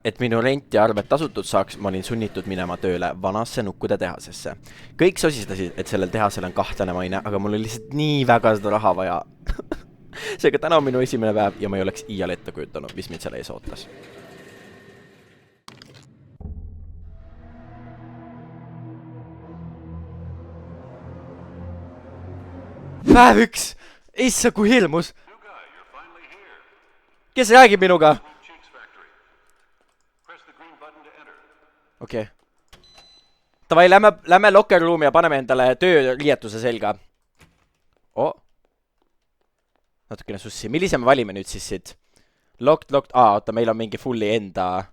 Et minu rent ja arved tasutud saaks, ma olin sunnitud minema tööle vanasse nukkude tehasesse. Kõik sosistasid, et sellel tehasel on kahtlane maine, aga mul oli lihtsalt nii väga seda raha vaja. Seega täna on minu esimene päev ja ma ei oleks iial ette kujutanud, mis mind seal ees ootas. Päev 1! Issa, kui hirmus! Kes räägib minuga? Okei. Tavai, lähme locker room'i ja paneme endale tööriietuse selga. Natukene sussi. Millise me valime nüüd siis siit? Locked. Oota, meil on mingi fulli enda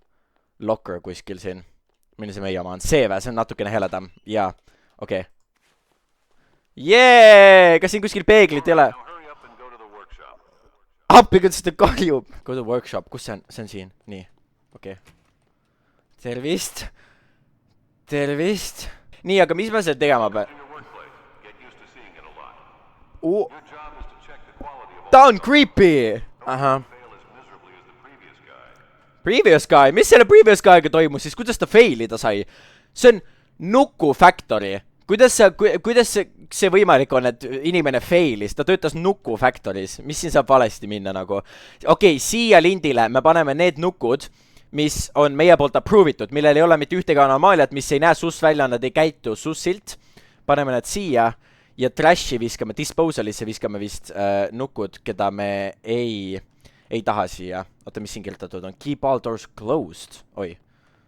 locker kuskil siin. Millise meie oma on? See või? See on natukene heledam. Jaa. Okei. Jee! Kas siin kuskil peeglit ei ole? Appi, kuidas ta kahjub? Go to workshop. Kus see on? See on siin. Nii. Okei. Tervist. Nii, aga mis ma seal tegema pean? Ta on creepy! Ahah. Previous guy? Mis selle previous guy'ga toimus siis? Kuidas ta failida sai? See on nuku factory. Kuidas see võimalik on, et inimene failis? Ta töötas nuku factory's. Mis siin saab valesti minna nagu? Okei, siia lindile me paneme need nukud, mis on meie poolt approve itud, millel ei ole mitte ühtegi anomaaliat, mis ei näe sus välja, nad ei käitu sussilt. Paneme nad siia ja trashi viskame, disposalisse viskame vist nukud, keda me ei taha siia. Oota, mis siin kirjutatud on? Keep all doors closed. Oi,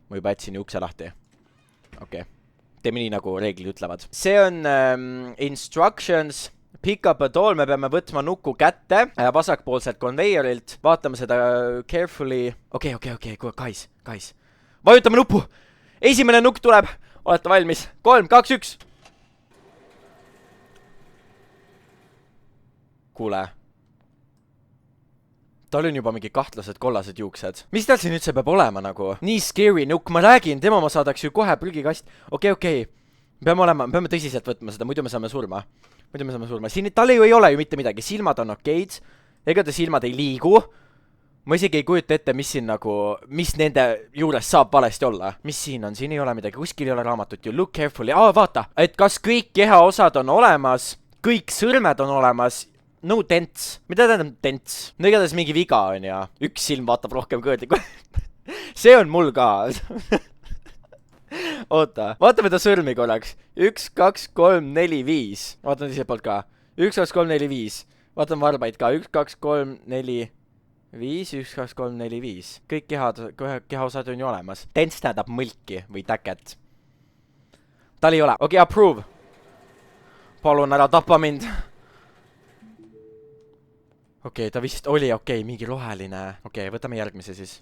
ma juba jätsin ukse lahti. Okei. Teeme nii, nagu reeglid ütlevad. See on instructions. Pick up a doll, me peame võtma nuku kätte vasakpoolselt konveierilt. Vaatame seda carefully. Okei, guys. Vajutame nuppu. Esimene nukk tuleb. Olete valmis? 3, 2, 1. Kuule. Tal on juba mingi kahtlased kollased juuksed. Mis tal siin üldse peab olema nagu? Nii scary nukk, ma räägin, tema ma saadaks ju kohe prügikast. Okei. Peame tõsiselt võtma seda, muidu me saame surma. Siin tal ei ole ju mitte midagi. Silmad on okeid. Ega ta silmad ei liigu. Ma isegi ei kujuta ette, mis siin nagu, mis nende juures saab valesti olla. Mis siin on? Siin ei ole midagi. Kuskil ei ole raamatut ju. Look carefully. Vaata. Et kas kõik kehaosad on olemas. Kõik sõrmed on olemas. No dents. Mida tähendab dents? No igatahes mingi viga on ja. Üks silm vaatab rohkem kõõrdi. See on mul ka. Oota, vaatame ta sõrmi korraks. 1, 2, 3, 4, 5. Vaatame ise poolt ka. 1, 2, 3, 4, 5. Vaatame varbaid ka. 1, 2, 3, 4, 5. 1, 2, 3, 4, 5. Kõik kehaosad on ju olemas. Tents tähendab mõlki või täket. Tal ei ole. Okei, approve. Palun ära tapa mind. Okei, ta vist oli mingi roheline. Okei, võtame järgmise siis.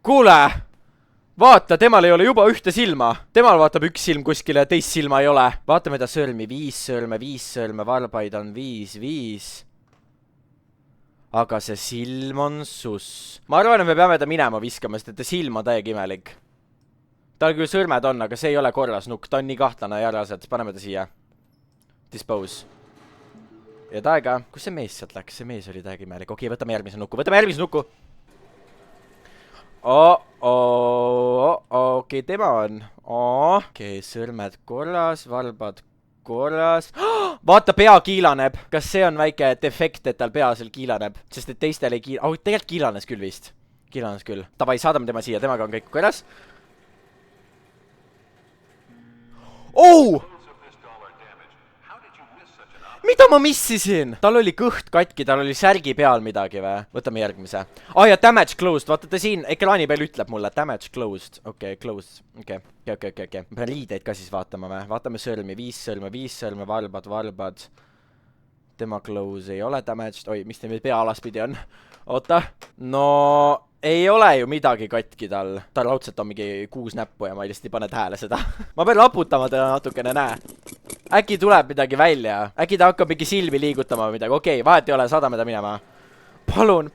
Kuule! Vaata, temal ei ole juba ühte silma. Temal vaatab üks silm kuskile ja teist silma ei ole. Vaatame ta sõrmi. 5 sõrme, varbaid on 5. Aga see silm on sus. Ma arvan, et me peame ta minema viskama, sest et ta silm on täiega imelik. Tal küll sõrmed on, aga see ei ole korras nukk. Ta on nii kahtlane ja järjased. Paneme ta siia. Dispose. Ja taega. Kus see mees sealt läks? See mees oli täiega imelik. Okei, võtame järgmise nuku. Okei, tema on. Okei, sõrmed korras, varbad korras. Vaata, pea kiilaneb. Kas see on väike defekt, et tal pea seal kiilaneb? Sest et teistel ei tegelikult kiilanes küll vist. Tavai, saadame tema siia, temaga on kõik korras. Mida ma missisin? Tal oli kõht katki, tal oli särgi peal midagi või? Võtame järgmise. Ja damage closed. Vaata ta siin ekraani peal ütleb mulle. Damage closed. Okei, closed. Okei. Ma pean riideid ka siis vaatama või? Vaatame sõrmi. 5 sõrme, varbad. Tema close ei ole damaged. Oi, mis teil pea alaspidi on? Oota. No, ei ole ju midagi katki tal. Tal raudselt on mingi 6 näppu ja ma lihtsalt ei pane tähele seda. Ma pean raputama teda natukene, näe. Äkki tuleb midagi välja. Äkki ta hakkab mingi silmi liigutama või midagi. Okei, vahet ei ole, saadame ta minema. Palun.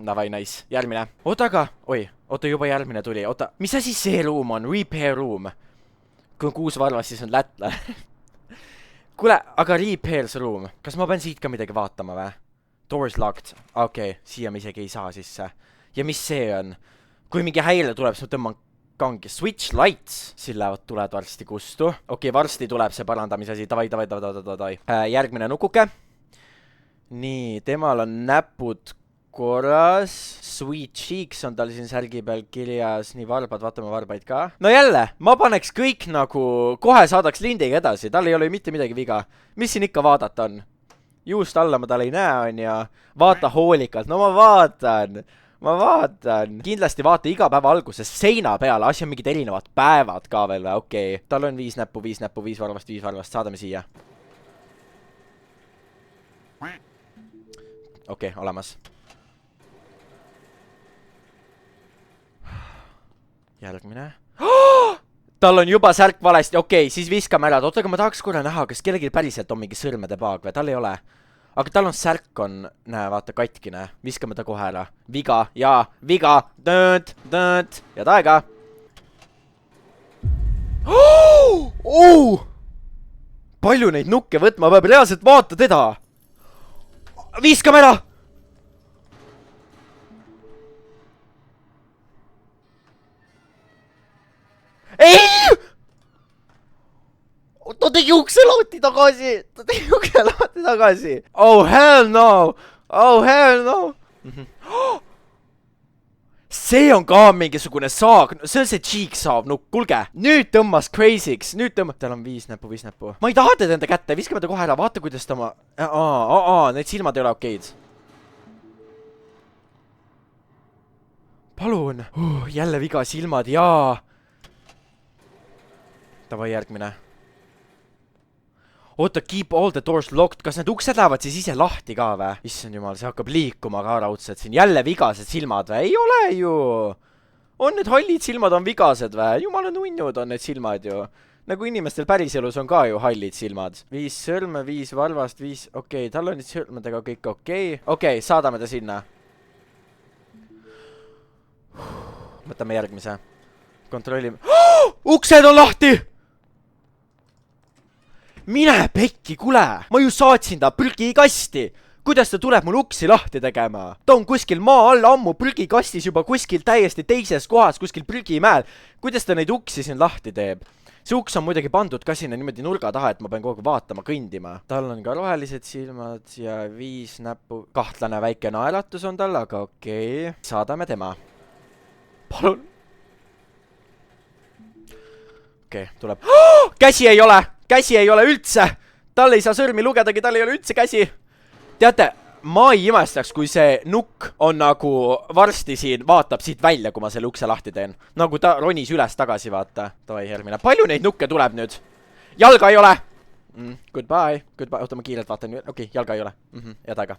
Davai, nice. Järgmine. Oota aga. Oota, juba järgmine tuli. Oota, mis asi see room on? Repair room. Kui on 6 varvast, siis on lätlane. Kuule, aga repairs room. Kas ma pean siit ka midagi vaatama või? Doors locked. Okei, siia me isegi ei saa sisse. Ja mis see on? Kui mingi häire tuleb, siis ma tõmban kangi. Switch lights. Siin lähevad tuled varsti kustu. Okei, varsti tuleb see parandamise asi. Davai. Järgmine nukuke. Nii, temal on näpud korras. Sweet cheeks on tal siin särgi peal kirjas. Nii, varbad, vaatame varbaid ka. No jälle, ma paneks kõik nagu, kohe saadaks lindiga edasi. Tal ei ole ju mitte midagi viga. Mis siin ikka vaadata on? Juust alla ma tal ei näe, on ja vaata hoolikalt. No ma vaatan. Kindlasti vaata iga päeva alguses seina peale. Asi on mingid erinevad päevad ka veel või? Okei. Tal on 5 näppu, 5 varvast. Saadame siia. Okei, olemas. Järgmine. Tal on juba särk valesti. Okei, siis viskame ära. Oota, aga ma tahaks korra näha, kas kellelgi päriselt on mingi sõrmede paag või? Tal ei ole. Aga tal on särk on, näe, vaata, katkine. Viskame ta kohe ära. Viga, jaa, viga. Tõõt. Ja taega. Palju neid nukke võtma peab, reaalselt vaata teda. Viskame ära. Ei! Ta tegi ukselauti tagasi. Oh hell no. See on ka mingisugune saag. See on see cheek-saav nukk. Kulge. Nüüd tõmmas crazy'ks. Tal on 5 näppu. Ma ei taha teda enda kätte. Viskame ta kohe ära. Vaata, kuidas ta oma... Need silmad ei ole okeid. Palun. Jälle viga silmad. Jaa. Tavai järgmine. Oota, keep all the doors locked. Kas need uksed lähevad siis ise lahti ka või? Issand jumal, see hakkab liikuma ka raudselt siin. Jälle vigased silmad või? Ei ole ju. On need hallid silmad on vigased või? Jumala nunnud on need silmad ju. Nagu inimestel päriselus on ka ju hallid silmad. 5 sõrme, 5 varvast, 5... Okei, tal on nüüd sõrmedega kõik okei. Okei, saadame ta sinna. Võtame järgmise. Kontrollime. Uksed on lahti! Mine pekki, kule! Ma ju saatsin ta prügikasti! Kuidas ta tuleb mul uksi lahti tegema? Ta on kuskil maa all ammu prügikastis juba kuskil täiesti teises kohas, kuskil prügimäel. Kuidas ta neid uksi siin lahti teeb? See uks on muidugi pandud ka sinna niimoodi nurga taha, et ma pean kogu vaatama, kõndima. Tal on ka rohelised silmad ja 5 näppu. Kahtlane väike naelatus on tal, aga okei. Saadame tema. Palun. Okei, tuleb. Käsi ei ole! Käsi ei ole üldse! Tal ei saa sõrmi lugedagi, tal ei ole üldse käsi! Teate, ma ei imestaks, kui see nukk on nagu varsti siin, vaatab siit välja, kui ma selle ukse lahti teen. Nagu ta ronis üles tagasi, vaata. Tavai, järgmine. Palju neid nukke tuleb nüüd? Jalga ei ole! Goodbye. Oota, ma kiirelt vaatan. Okei, jalga ei ole. Head aega.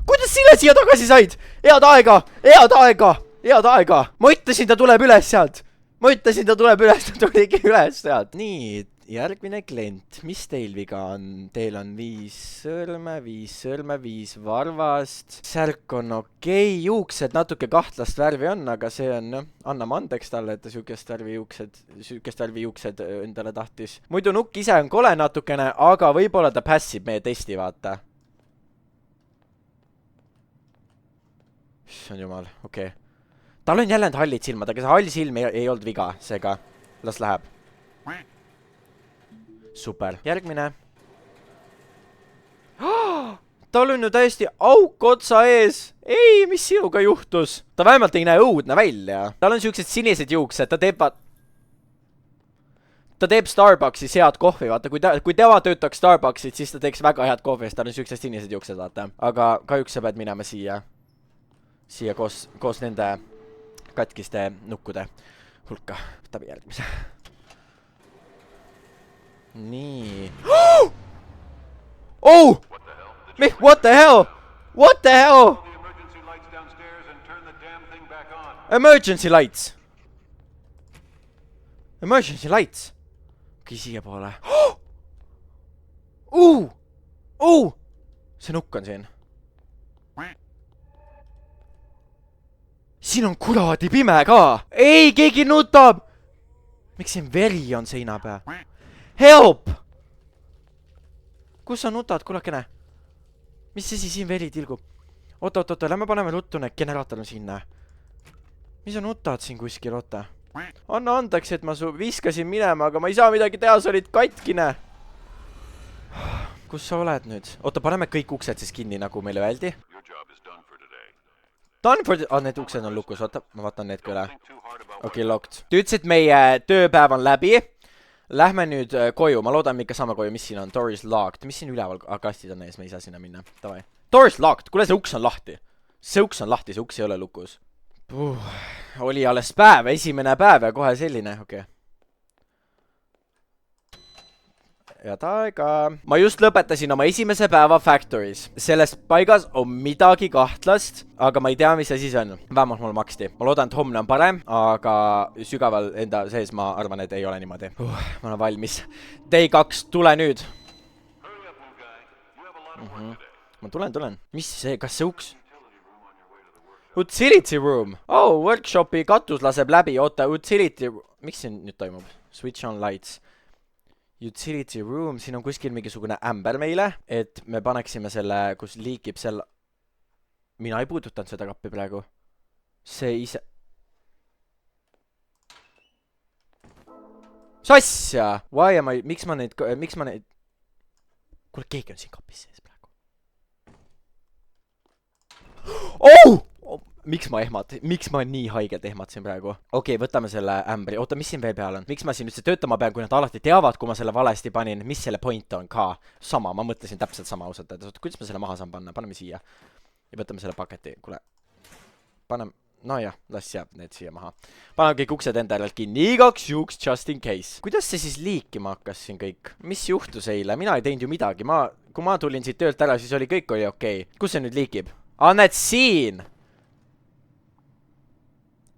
Kuidas sina siia tagasi said? Head aega! Ma ütlesin, ta tuleb üles sealt. Ta tuligi üles sealt. Nii, järgmine klient. Mis teil viga on? Teil on 5 sõrme, 5 varvast. Särk on okei. Juuksed natuke kahtlast värvi on, aga see on, anname andeks talle, et ta sükest värvi juuksed endale tahtis. Muidu nukk ise on kole natukene, aga võib-olla ta passib meie testi, vaata. See on jumal, okei. Tal on jälle need hallid silmad, aga see hall silm ei olnud viga, seega las läheb. Super. Järgmine. Tal on ju täiesti auk otsa ees. Ei, mis sinuga juhtus? Ta vähemalt ei näe õudne välja. Tal on siuksed sinised juuksed, ta teeb Starbucksis head kohvi, vaata. Kui tema töötaks Starbucksit, siis ta teeks väga head kohvi, sest tal on siuksed sinised juuksed, vaata. Aga kahjuks sa pead minema siia. Siia koos nende katkiste nukkude hulka. Võtame järgmise. Nii. Oh! What the hell? Emergency lights. Okei, siia poole. See nukk on siin. siin on kuradi pime ka. Ei, keegi nutab. Miks siin veri on seina peal? Help! Kus sa nutad, kullakene? Mis asi siin veri tilgub? Oota, lähme paneme ruttu need generaator on sinna. Mis sa nutad siin kuskil, oota? Anna andeks, et ma su viskasin minema, aga ma ei saa midagi teha, sa olid katkine. Kus sa oled nüüd? Oota, paneme kõik uksed siis kinni, nagu meile öeldi. Done for the... need uksed on lukus, vaata, ma vaatan need ka üle. Okei, locked. Te ütlesid, meie tööpäev on läbi. Lähme nüüd koju, ma loodan, me ikka saame koju, mis siin on. Door is locked. Mis siin üleval kastid on ees, me ei saa sinna minna. Davai. Door is locked, kuule see uks on lahti. See uks on lahti, see uks ei ole lukus. Oli alles päev, esimene päev ja kohe selline, okei. Head aega. Ma just lõpetasin oma esimese päeva Factories. Selles paigas on midagi kahtlast, aga ma ei tea, mis see siis on. Vähemalt mul maksti. Ma loodan, et homne on parem, aga sügaval enda sees ma arvan, et ei ole niimoodi. Ma olen valmis. Day 2, tule nüüd. Ma tulen. Mis see, kas see uks? Utility room. Oh, workshopi katus laseb läbi. Oota, utility... Miks siin nüüd toimub? Switch on lights. Utility room, siin on kuskil mingisugune ämber meile, et me paneksime selle, kus liikib selle... Mina ei puudutanud seda kappi praegu. See ise... Sassja! Why am I... Miks ma neid... Kuule, keegi on siin kapis sees praegu. Oh! Miks ma nii haigelt ehmatasin praegu? Okei, võtame selle ämbri. Oota, mis siin veel peal on? Miks ma siin üldse töötama pean, kui nad alati teavad, kui ma selle valesti panin? Mis selle point on ka? Sama, ma mõtlesin täpselt sama ausalt. Oota, kuidas ma selle maha saan panna? Paneme siia. Ja võtame selle paketi. Kuule. Paneme... No jah, las jääb need siia maha. Paneme kõik uksed enda järelt kinni. Igaks juhuks, just in case. Kuidas see siis liikima hakkas siin kõik? Mis juhtus eile? Mina ei teinud ju midagi. Kui ma tulin siit töölt ära, siis oli kõik oli okei. Kus see nüüd liikib? Näed siin!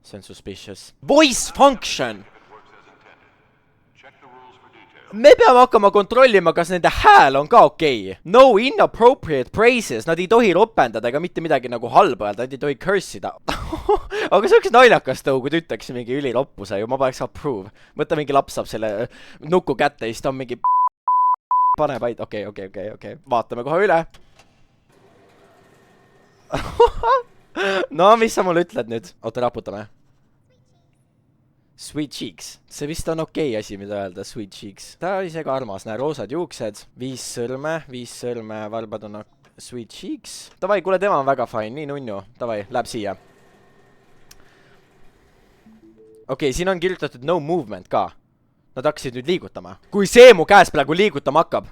See on suspicious. Voice function! Me peame hakkama kontrollima, kas nende hääl on ka okei. No inappropriate praises. Nad ei tohi ropendada ega mitte midagi nagu halba öelda. Nad ei tohi curse'ida. Aga see oleks naljakas tõu, kui ta ütleks mingi üliloppuse ju. Ma paneks approve. Mõtle, mingi laps saab selle nuku kätte ja siis ta on mingi... Pane vaid. Okei. Vaatame kohe üle. No, mis sa mulle ütled nüüd? Oota, raputame. Sweet cheeks. See vist on okei asi, mida öelda. Sweet cheeks. Ta oli see ka armas. Näe, roosad juuksed. 5 sõrme, varbad on sweet cheeks. Davai, kuule, tema on väga fine. Nii nunnu. Davai, läheb siia. Okei, siin on kirjutatud no movement ka. Nad hakkasid nüüd liigutama. Kui see mu käes praegu liigutama hakkab.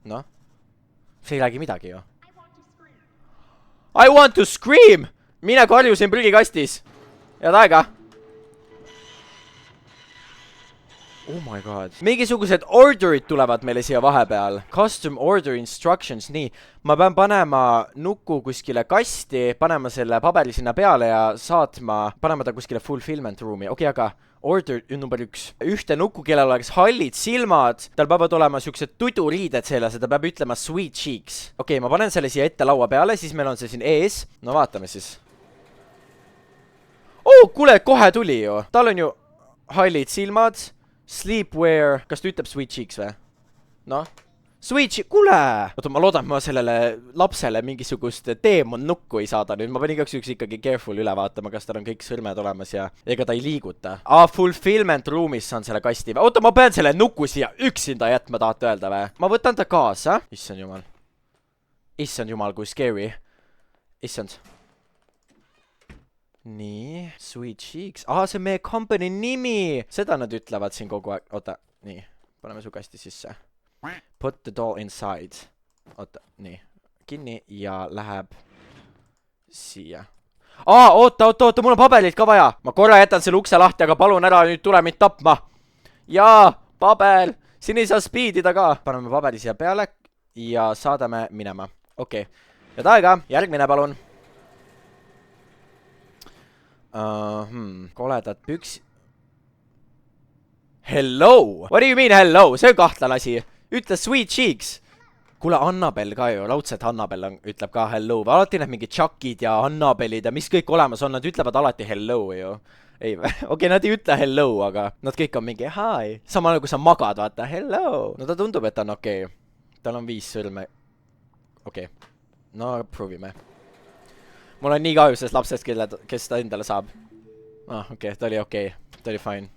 Noh. See ei räägi midagi ju. I want to scream! Mine karjusin prügikastis. Head aega. Oh my god. Mingisugused orderid tulevad meile siia vahepeal. Custom order instructions. Nii, ma pean panema nuku kuskile kasti, panema selle paberi sinna peale ja saatma, panema ta kuskile fulfillment room'i. Okei, aga order number 1. Ühte nuku, kellel oleks hallid silmad. Tal peavad olema siuksed tuduriided selles ja ta peab ütlema sweet cheeks. Okei, ma panen selle siia ette laua peale, siis meil on see siin ees. No vaatame siis. Oh, kuule, kohe tuli ju. Tal on ju hallid silmad. Sleepwear. Kas ta ütleb sweet cheeks või? Noh. Sweet cheeks. Kuule! Oota, ma loodan, et ma sellele lapsele mingisugust teemon nukku ei saada nüüd. Ma pean igaks üks ikkagi careful üle vaatama, kas tal on kõik sõrmed olemas ja ega ta ei liiguta. Fulfillment room'is saan selle kasti. Oota, ma pean selle nuku siia üksinda jätma, tahate öelda või? Ma võtan ta kaasa. Issand jumal. Issand jumal, kui scary. Issand. Nii, sweet cheeks. See on meie company nimi. Seda nad ütlevad siin kogu aeg. Oota, nii. Paneme su kasti sisse. Put the doll inside. Oota, nii. Kinni ja läheb siia. Oota, mul on paberit ka vaja. Ma korra jätan selle ukse lahti, aga palun ära nüüd tule mind tapma. Jaa, paber. Siin ei saa speedida ka. Paneme paberi siia peale ja saadame minema. Okei. Head aega. Järgmine, palun. Koledad püks. Hello! What do you mean hello? See on kahtlane asi. Ütle sweet cheeks. kuule, Annabel ka ju, raudselt Annabel ütleb ka hello. Alati need mingid Chuckid ja Annabelid ja mis kõik olemas on, nad ütlevad alati hello ju. Ei või? Okei, nad ei ütle hello, aga nad kõik on mingi hi. Sama nagu sa magad, vaata, hello. No ta tundub, et ta on okei. Tal on 5 sõrme. Okei. No, proovime. Mul on nii kahju sellest lapsest, kes ta endale saab. Okei, ta oli okei. Ta oli fine.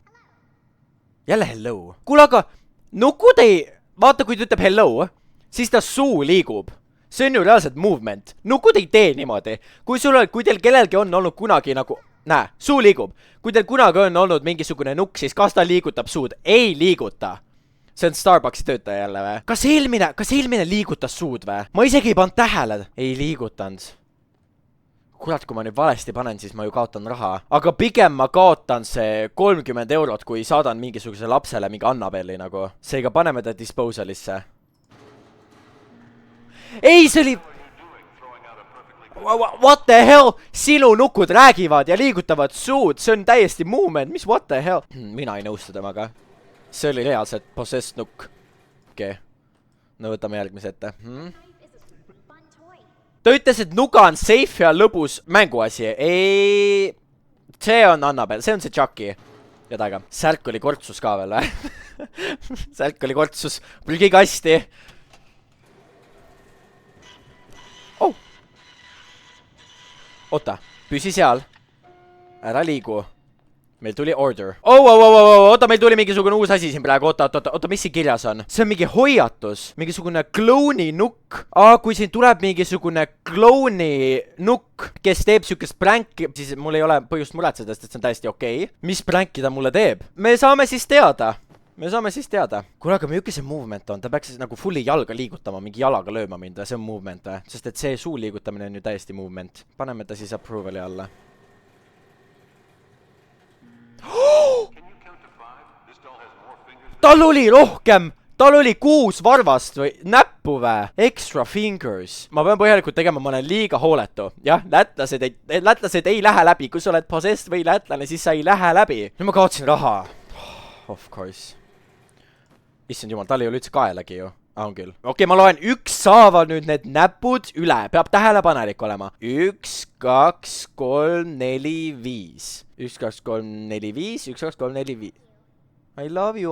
Jälle hello. Kuule, aga nukud ei... Vaata, kui ta ütleb hello, siis ta suu liigub. See on ju reaalselt movement. Nukud ei tee niimoodi. Kui teil kellelgi on olnud kunagi nagu... Näe, suu liigub. Kui teil kunagi on olnud mingisugune nukk, siis kas ta liigutab suud? Ei liiguta. See on Starbucksi töötaja jälle või? Kas eelmine liigutas suud või? Ma isegi ei pannud tähele. Ei liigutanud. Kurat, kui ma nüüd valesti panen, siis ma ju kaotan raha. Aga pigem ma kaotan see 30 €, kui saadan mingisuguse lapsele mingi Annabelli nagu. Seega paneme ta disposalisse. Ei, see oli... What the hell? Sinu nukud räägivad ja liigutavad suud. See on täiesti movement. Mis what the hell? Mina ei nõustu temaga. See oli reaalselt possessed nukk. Okei. No võtame järgmise ette. Ta ütles, et nuga on safe ja lõbus mänguasi. Ei... See on Annabel. See on see Chucky. Jadaga. Särk oli kortsus ka veel või? Särk oli kortsus. Prügikasti. Oh. Oota, püsi seal. Ära liigu. Meil tuli order. Oota, meil tuli mingisugune uus asi siin praegu. Oota, mis siin kirjas on? See on mingi hoiatus. Mingisugune klouni nukk. Kui siin tuleb mingisugune klouni nukk, kes teeb sükest pränki, siis mul ei ole põhjust muretseda, sest see on täiesti okei. Mis pränki ta mulle teeb? Me saame siis teada. Kuule, aga milline see movement on? Ta peaks nagu fulli jalga liigutama, mingi jalaga lööma mind. See on movement või? Sest et see suu liigutamine on ju täiesti movement. Paneme ta siis approval'i alla. Tal oli rohkem! Tal oli 6 varvast või näppu või? Extra fingers. Ma pean põhjalikult tegema, ma olen liiga hooletu. Jah, lätlased ei lähe läbi. Kui sa oled possessed või lätlane, siis sa ei lähe läbi. Nüüd ma kaotsin raha. Of course. Issand jumal, tal ei ole üldse kaelagi ju. On küll. Okei, ma loen ükshaaval nüüd need näpud üle. Peab tähelepanelik olema. 1, 2, 3, 4, 5. 1, 2, 3, 4, 5. 1, 2, 3, 4, 5. I love you.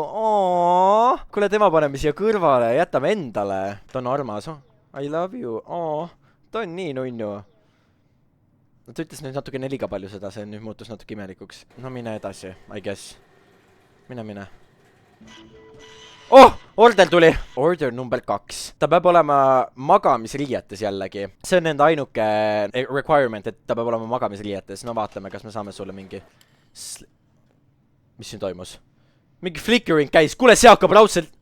Kuule, tema paneme siia kõrvale. Jätame endale. Ta on armas. I love you. Ta on nii nunnu. Ta ütles nüüd natuke liiga palju seda. See nüüd muutus natuke imelikuks. No mine edasi, I guess. Mine. Order tuli! Order number 2. Ta peab olema magamisriietes jällegi. See on nende ainuke requirement, et ta peab olema magamisriietes. No vaatame, kas me saame sulle mingi... Mis siin toimus? Mingi flickering käis. Kuule, see hakkab raudselt...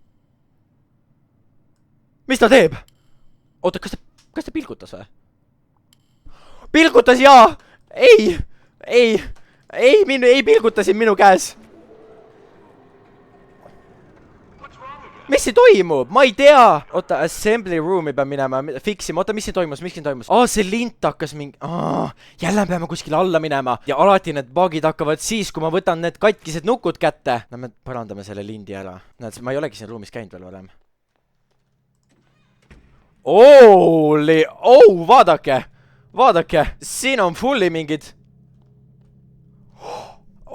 Mis ta teeb? Oota, kas ta pilgutas või? Pilgutas, jaa! Ei pilgutasin minu käes. Mis siin toimub? Ma ei tea! Oota, assembly room'i peab minema, fixima. Oota, mis siin toimus? See lint hakkas mingi... Jälle peame kuskile alla minema. Ja alati need bugid hakkavad siis, kui ma võtan need katkised nukud kätte. No me parandame selle lindi ära. Näed, ma ei olegi siin ruumis käinud veel varem. Vaadake. Siin on fulli mingid...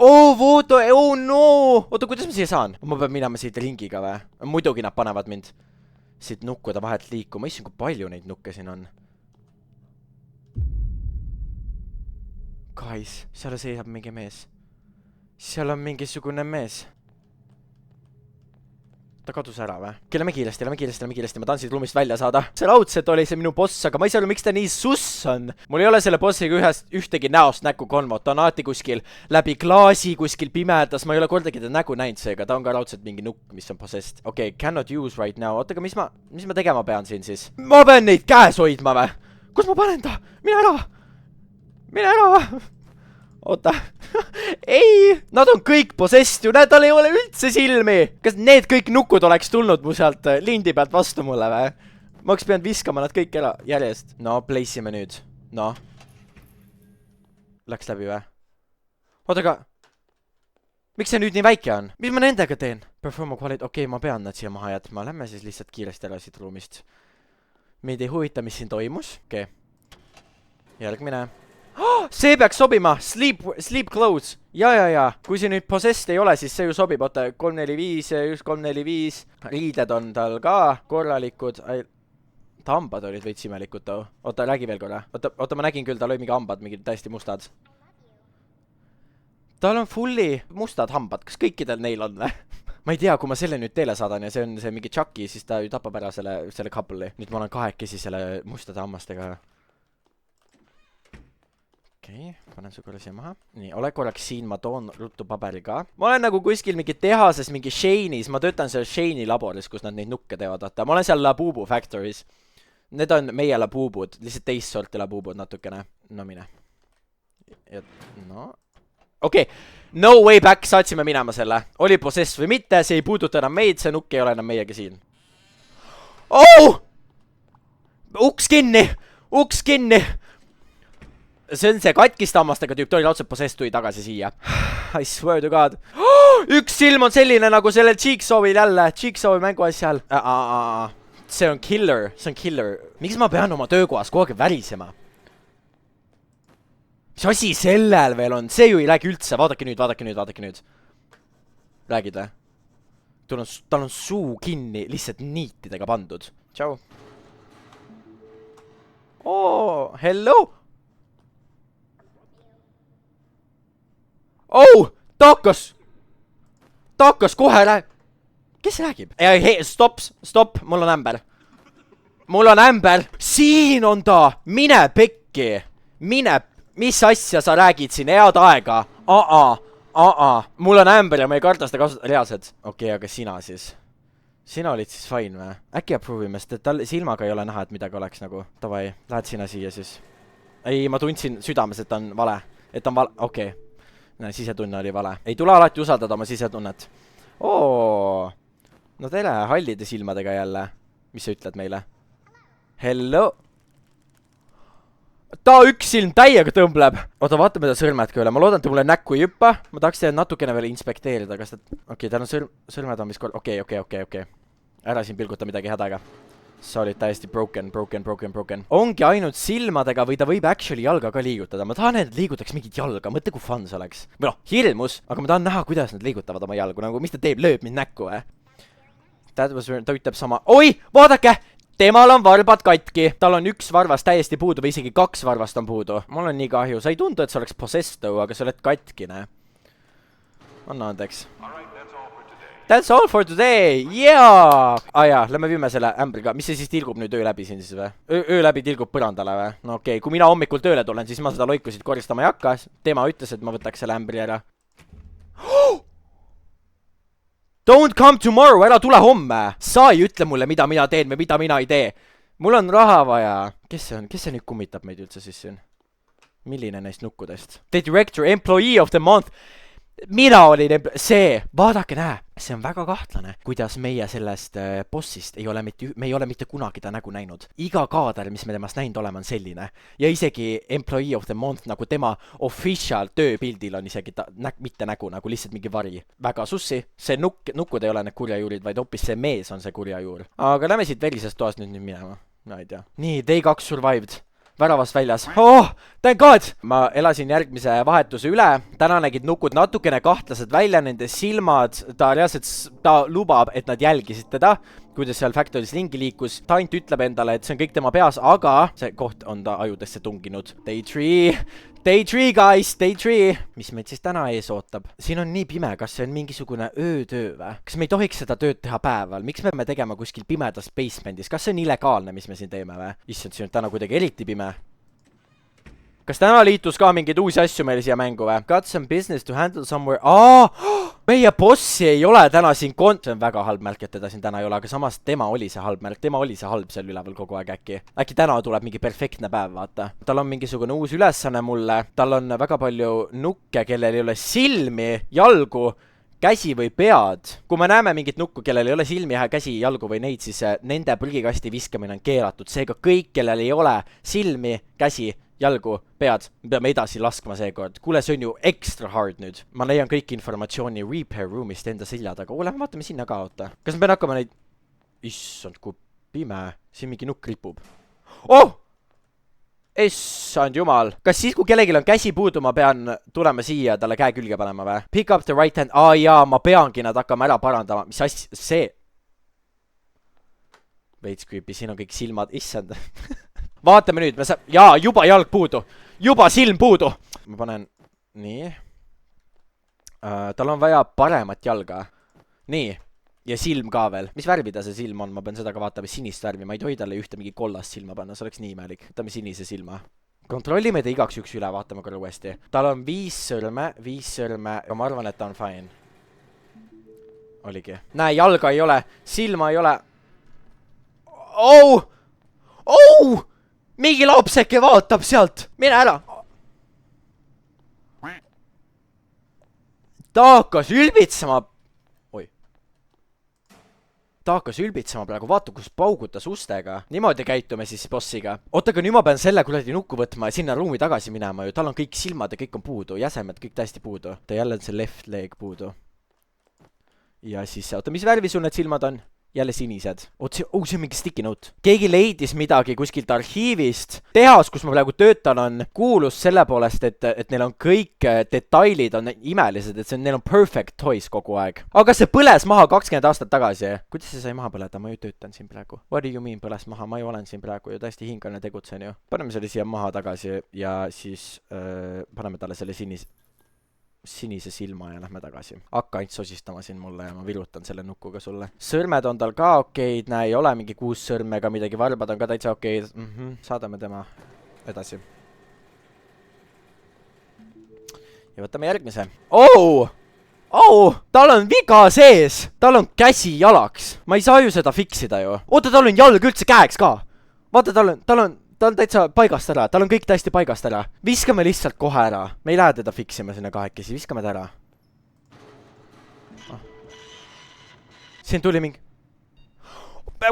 no! Oota, kuidas ma siia saan? Ma pean minema siit ringiga või? Muidugi nad panevad mind siit nukkude vahelt liikuma. Issand, kui palju neid nukke siin on. Guys, seal seisab mingi mees. Seal on mingisugune mees. Ta kadus ära või? Lähme kiiresti, ma tahan siit ruumist välja saada. See raudselt oli see minu boss, aga ma ei saa aru, miks ta nii suss on. Mul ei ole selle bossiga ühtegi näost näkku konvot. Ta on alati kuskil läbi klaasi, kuskil pimedas. Ma ei ole kordagi ta nägu näinud seega. Ta on ka raudselt mingi nukk, mis on possessed. Okei, cannot use right now. Oota, aga mis ma tegema pean siin siis? Ma pean neid käes hoidma või? Kus ma panen ta? Mine ära! Oota. Ei! Nad on kõik possessed ju, tal ei ole üldse silmi! Kas need kõik nukud oleks tulnud mu sealt lindi pealt vastu mulle või? Ma oleks pidanud viskama nad kõik ära järjest. No, place ime nüüd. No. Läks läbi või? Oota, aga... Miks see nüüd nii väike on? Mis ma nendega teen? Performa quality... Okei, ma pean nad siia maha jätma. Lähme siis lihtsalt kiiresti ära siit ruumist. Meid ei huvita, mis siin toimus. Okei. Järgmine. See peaks sobima! Sleep clothes! Ja. Kui see nüüd possessed ei ole, siis see ju sobib. Oota, 345, just 345. Riided on tal ka korralikud. Ta hambad olid veits imelikud too. Oota, räägi veel korra. Oota, ma nägin küll, tal oli mingi hambad, mingi täiesti mustad. Tal on fulli mustad hambad. Kas kõikidel neil on? Ma ei tea, kui ma selle nüüd teele saadan ja see on see mingi Chucky, siis ta ju tapab ära selle couple'i. Nüüd ma olen kahekesi selle mustade hammastega. Okei, panen su korra siia maha. Nii, ole korraks siin, ma toon ruttu paberi ka. Ma olen nagu kuskil mingi tehases, mingi Shane'is. Ma töötan seal Shane'i laboris, kus nad neid nukke teevad. Ma olen seal Labubu Factories. Need on meie Labubud. Lihtsalt teist sorti Labubud natukene. No mine. No. Okei. No way back, saatsime minema selle. Oli possess või mitte, see ei puuduta enam meid, see nukk ei ole enam meiega siin. Oh! Uks kinni! Uks kinni! See on see katkiste hammastega tüüp, ta oli laudselt possess, tuli tagasi siia. I swear to god. Üks silm on selline nagu sellel Jigsaw'il jälle. Jigsaw'i mänguasjal. See on killer, see on killer. Miks ma pean oma töökohas kogu aeg värisema? Mis asi sellel veel on? See ju ei räägi üldse. Vaadake nüüd. Räägid või? Tal on suu kinni lihtsalt niitidega pandud. Tšau. Oh, hello! Oh! Takas! Kohe Kes räägib? Hei, stop! Mul on ämber. Siin on ta! Mine pekki! Mis asja sa räägid siin? Head aega. Mul on ämber ja ma ei karda seda kasutada reaalselt. Okei, aga sina siis. Sina olid siis fine või? Äkki approve'ime, sest tal silmaga ei ole näha, et midagi oleks nagu. Tavai, lähed sina siia siis. Ei, ma tundsin südames, et on vale. Okei. Sisetunne oli vale. Ei tule alati usaldada oma sisetunnet. Oo. No tere, hallide silmadega jälle. Mis sa ütled meile? Hello. Ta üks silm täiega tõmbleb. Oota, vaatame ta sõrmed ka üle. Ma loodan, et ta mulle näkku ei hüppa. Ma tahaks teha natukene veel inspekteerida. Kas ta... Okei, tal on sõrmed on mis kord... Okei. Ära siin pilguta midagi hädaga. Sa olid täiesti broken. Ongi ainult silmadega või ta võib actually jalga ka liigutada. Ma tahan, et liigutaks mingit jalga. Mõtle, kui fun see oleks. Või noh, hirmus. Aga ma tahan näha, kuidas nad liigutavad oma jalgu. Nagu, mis ta teeb? Lööb mind näkku, või? Ta ütleb sama... Oi! Vaadake! Temal on varbad katki. Tal on üks varvas täiesti puudu või isegi 2 varvast on puudu. Mul on nii kahju. Sa ei tundu, et sa oleks possessed though, aga sa oled katkine. Anna andeks. That's all for today. Yeah! Jaa, lähme viime selle ämbriga. Mis see siis tilgub nüüd öö läbi siin siis või? Öö läbi tilgub põrandale või? No okei, kui mina hommikul tööle tulen, siis ma seda loikusid koristama ei hakka. Tema ütles, et ma võtaks selle ämbri ära. Don't come tomorrow, ära tule homme. Sa ei ütle mulle, mida mina teen või mida mina ei tee. Mul on raha vaja. Kes see nüüd kummitab meid üldse siis siin? Milline neist nukkudest? The director, employee of the month. Mina olin see. Vaadake, näe. See on väga kahtlane, kuidas meie sellest bossist me ei ole mitte kunagi ta nägu näinud. Iga kaader, mis me temast näinud oleme, on selline. Ja isegi employee of the month, nagu tema official tööpildil on isegi mitte nägu, nagu lihtsalt mingi vari. Väga sussi. See nukkud ei ole need kurjajuurid, vaid hoopis see mees on see kurjajuur. Aga lähme siit verisest toast nüüd minema. Ma ei tea. Nii, day 2 survived. Väravast väljas. Oh, thank god! Ma elasin järgmise vahetuse üle. Täna nägid nukud natukene kahtlased välja, nende silmad. Ta lubab, et nad jälgisid teda, kuidas seal Factory's ringi liikus. Ta ainult ütleb endale, et see on kõik tema peas, aga see koht on ta ajudesse tunginud. Day 3, guys, day 3. Mis meid siis täna ees ootab? Siin on nii pime, kas see on mingisugune öötöö või? Kas me ei tohiks seda tööd teha päeval? Miks me peame tegema kuskil pimedas basementis? Kas see on illegaalne, mis me siin teeme või? Issand, siin on täna kuidagi eriti pime. Kas täna liitus ka mingeid uusi asju meil siia mängu või? Got some business to handle somewhere. Meie bossi ei ole täna siin see on väga halb märk, et teda siin täna ei ole, aga samas tema oli see halb märk. Tema oli see halb seal üleval kogu aeg äkki. Äkki täna tuleb mingi perfektne päev, vaata. Tal on mingisugune uus ülesanne mulle. Tal on väga palju nukke, kellel ei ole silmi, jalgu, käsi või pead. Kui me näeme mingit nukku, kellel ei ole silmi, käsi, jalgu või neid, siis nende prügikasti viskamine on keelatud. Seega kõik, kellel ei ole silmi, käsi, jalgu, pead, me peame edasi laskma seekord. Kuule, see on ju extra hard nüüd. Ma leian kõik informatsiooni repair roomist enda selja taga. Lähme vaatame sinna ka, oota. Kas me peame hakkama neid... Issand, kui pime, siin mingi nukk ripub. Oh! Issand jumal. Kas siis, kui kellelgi on käsi puudu, ma pean tulema siia talle käe külge panema või? Pick up the right hand. Jaa, ma peangi nad hakkama ära parandama. Mis asja? See? Veits creepy, siin on kõik silmad. Issand. Vaatame nüüd. Jaa, juba jalg puudu. Juba silm puudu. Ma panen... Nii. Tal on vaja paremat jalga. Nii. Ja silm ka veel. Mis värvi ta see silm on? Ma pean seda ka vaatama sinist värvi. Ma ei tohi talle ühte mingi kollast silma panna. See oleks nii imelik. Võtame sinise silma. Kontrollime ta igaks üks üle. Vaatame korra uuesti. Tal on 5 sõrme. Ja ma arvan, et ta on fine. Oligi. Näe, jalga ei ole. Silma ei ole. Oh! Oh! Mingi lapseke vaatab sealt. Mine ära. Ta hakkas ülbitsema. Ta hakkas ülbitsema praegu, vaata kus paugutas ustega. Niimoodi käitume siis bossiga. Oota, aga nüüd ma pean selle kuradi nukku võtma ja sinna ruumi tagasi minema ju. Tal on kõik silmad ja kõik on puudu. Jäsemed kõik täiesti puudu. Ta jälle on see left leg puudu. Ja siis, oota, mis värvi sul need silmad on? Jälle sinised. See on mingi sticky note. Keegi leidis midagi kuskilt arhiivist. Tehas, kus ma praegu töötan, on kuulus selle poolest, et neil on kõik detailid on imelised, et neil on perfect toys kogu aeg. Aga see põles maha 20 aastat tagasi. Kuidas see sai maha põleda? Ma ju töötan siin praegu. What do you mean põles maha? Ma ju olen siin praegu ju täiesti hingan ja tegutsen ju. Paneme selle siia maha tagasi ja siis paneme talle selle sinise silma ja lähme tagasi. Hakka ainult sosistama siin mulle ja ma virutan selle nukuga sulle. Sõrmed on tal ka okeid, näe, ei ole mingi 6 sõrme ega midagi, varbad on ka täitsa okeid. Saadame tema edasi. Ja võtame järgmise. Oh! Oh! Tal on viga sees! Tal on käsi jalaks. Ma ei saa ju seda fiksida ju. Oota, tal on jalg üldse käeks ka. Vaata, tal on täitsa paigast ära, tal on kõik täiesti paigast ära. Viskame lihtsalt kohe ära. Me ei lähe teda fiksima sinna kahekesi, viskame ta ära. Siin tuli mingi...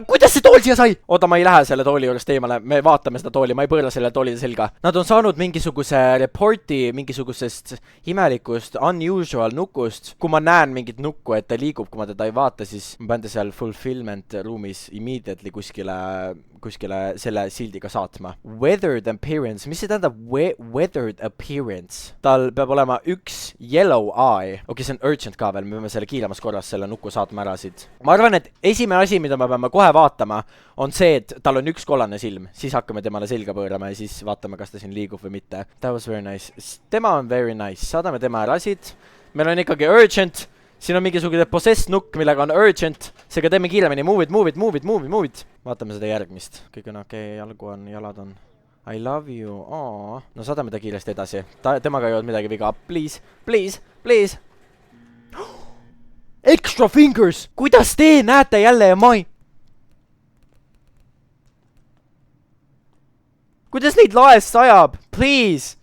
Kuidas see tool siia sai? Oota, ma ei lähe selle tooli juurest eemale. Me vaatame seda tooli, ma ei põõra selle toolide selga. Nad on saanud mingisuguse reporti mingisugusest imelikust unusual nukust. Kui ma näen mingit nukku, et ta liigub, kui ma teda ei vaata, siis ma pean ta seal fulfillment ruumis immediately kuskile selle sildiga saatma. Weathered appearance. Mis see tähendab weathered appearance? Tal peab olema üks yellow eye. Okei, see on urgent ka veel. Me peame selle kiiremas korras selle nuku saatma ära siit. Ma arvan, et esimene asi, mida me peame kohe vaatama, on see, et tal on üks kollane silm. Siis hakkame temale selga pöörama ja siis vaatame, kas ta siin liigub või mitte. That was very nice. Tema on very nice. Saadame tema ära siit. Meil on ikkagi urgent. Siin on mingisugune possessed nukk, millega on urgent. Seega teeme kiiremini. Move it. Vaatame seda järgmist. Kõik on okei, jalgu on, jalad on. I love you. No saadame ta kiiresti edasi. Temaga ei olnud midagi viga. Please. Extra fingers! Kuidas te näete jälle ja ma ei... Kuidas neid laest sajab? Please.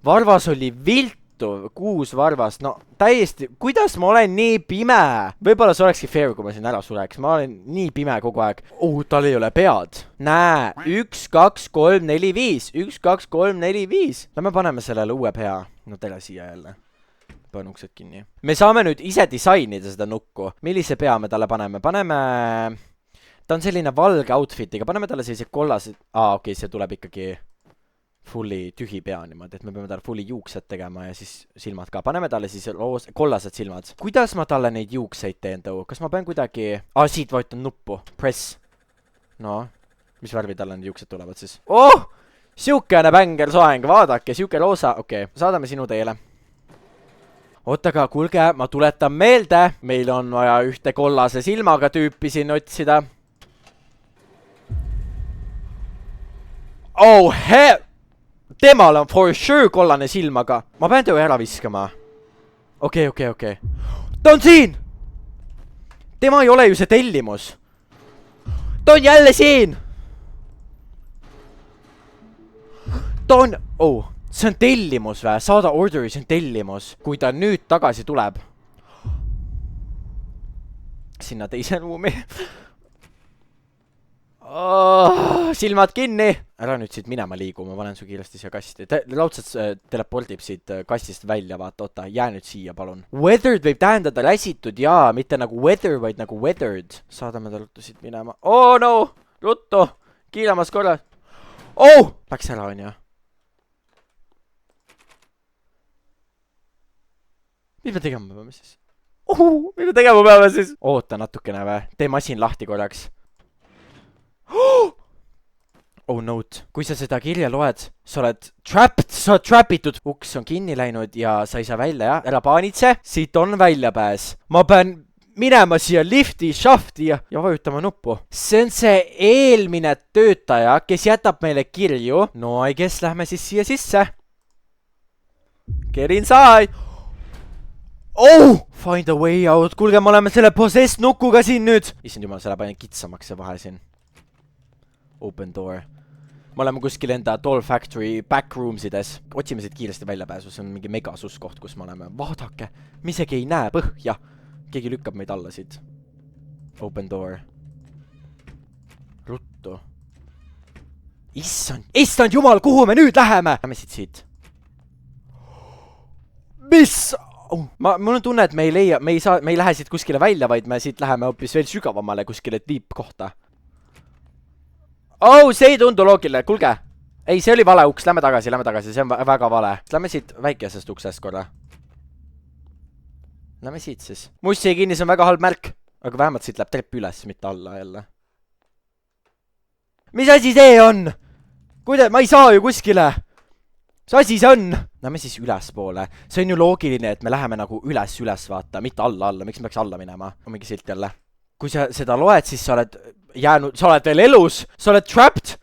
Varvas oli viltu. 6 varvast. No täiesti. Kuidas ma olen nii pime? Võib-olla see olekski fair, kui ma siin ära sureks. Ma olen nii pime kogu aeg. Tal ei ole pead. Näe. 1, 2, 3, 4, 5. 1, 2, 3, 4, 5. Lähme paneme sellele uue pea. No tere siia jälle. Panen uksed kinni. Me saame nüüd ise disainida seda nukku. Millise pea me talle paneme? Ta on selline valge outfitiga, paneme talle sellised kollased... okei, see tuleb ikkagi fully tühi pea niimoodi, et me peame talle fully juuksed tegema ja siis silmad ka. Paneme talle siis kollased silmad. Kuidas ma talle neid juukseid teen tõu? Kas ma pean kuidagi... siit vajutan nuppu. Press. No, mis värvi talle need juuksed tulevad siis? Siukene bänger soeng, vaadake, siuke roosa. Okei, saadame sinu teele. Oota aga, kuulge, ma tuletan meelde. Meil on vaja ühte kollase silmaga tüüpi siin otsida. Temal on for sure kollane silmaga. Ma pean töö ära viskama. Okei. Ta on siin! Tema ei ole ju see tellimus. Ta on jälle siin! Ta on... see on tellimus või? Saada orderi, see on tellimus. Kui ta nüüd tagasi tuleb. Sinna teise ruumi. Silmad kinni! Ära nüüd siit minema liigu, ma panen su kiiresti siia kasti. Laudselt telepordib siit kastist välja, vaata, oota, jää nüüd siia, palun. Weathered võib tähendada räsitud, jaa, mitte nagu weather, vaid nagu weathered. Saadame ta ruttu siit minema. Oh no! Ruttu! Kiiremas korra. Oh! Läks ära, on ju. Mis me tegema peame siis? Mis me tegema peame siis? Oota natukene või? Tee masin lahti korraks. Oh note. Kui sa seda kirja loed, sa oled trapped, sa oled trappitud. Uks on kinni läinud ja sa ei saa välja, jah? Ära paanitse. Siit on väljapääs. Ma pean minema siia lifti, shafti ja vajutama nuppu. See on see eelmine töötaja, kes jätab meile kirju. No I guess lähme siis siia sisse. Get inside. Oh! Find a way out. Kuulge, me oleme selle possessed nukuga siin nüüd. Issand jumal, see läheb ainult kitsamaks see vahe siin. Open door. Me oleme kuskil enda Doll Factory backroomsides. Otsime siit kiiresti väljapääsu. See on mingi megasus koht, kus me oleme. Vaadake. Me isegi ei näe põhja. Keegi lükkab meid alla siit. Open door. Ruttu. Issand jumal, kuhu me nüüd läheme? Lähme siit. Mis? Oh, mul on tunne, et me ei leia, me ei lähe siit kuskile välja, vaid me siit läheme hoopis veel sügavamale kuskile deep kohta. Oh, see ei tundu loogiline, kulge. Ei, see oli vale uks, lähme tagasi, see on väga vale. Lähme siit väikesest uksest korra. Lähme siit siis. Mussi kinni, see on väga halb märk. Aga vähemalt siit läheb trepp üles, mitte alla jälle. Mis asi see on? Ma ei saa ju kuskile. Mis asi see on? Lähme siis üles poole. See on ju loogiline, et me läheme nagu üles vaata, mitte alla. Miks me peaks alla minema? On mingi silt jälle. Kui sa seda loed, siis sa oled jäänud, sa oled veel elus, sa oled trapped.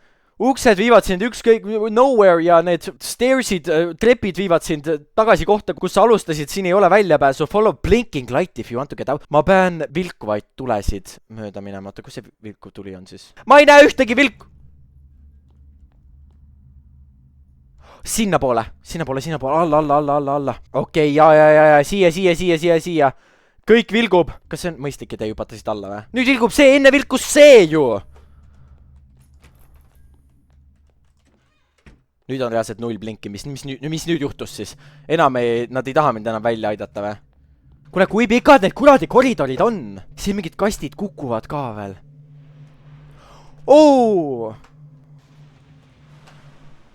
Uksed viivad sind ükskõik nowhere ja need stairsid, trepid viivad sind tagasi kohta, kus sa alustasid, siin ei ole väljapääsu. Follow blinking light if you want to get out. Ma pean vilkuvaid tulesid mööda minema. Oota, kus see vilkuv tuli on siis? Ma ei näe ühtegi vilku! Sinnapoole, alla. Okei, ja, siia. Kõik vilgub. Kas see on mõistlik, et te hüpatasid alla või? Nüüd vilgub see, enne vilkus see ju! Nüüd on reaalselt null blinki, mis nüüd juhtus siis? Nad ei taha mind enam välja aidata või? Kuule, kui pikad need kuradi koridorid on? Siin mingid kastid kukuvad ka veel. Oo!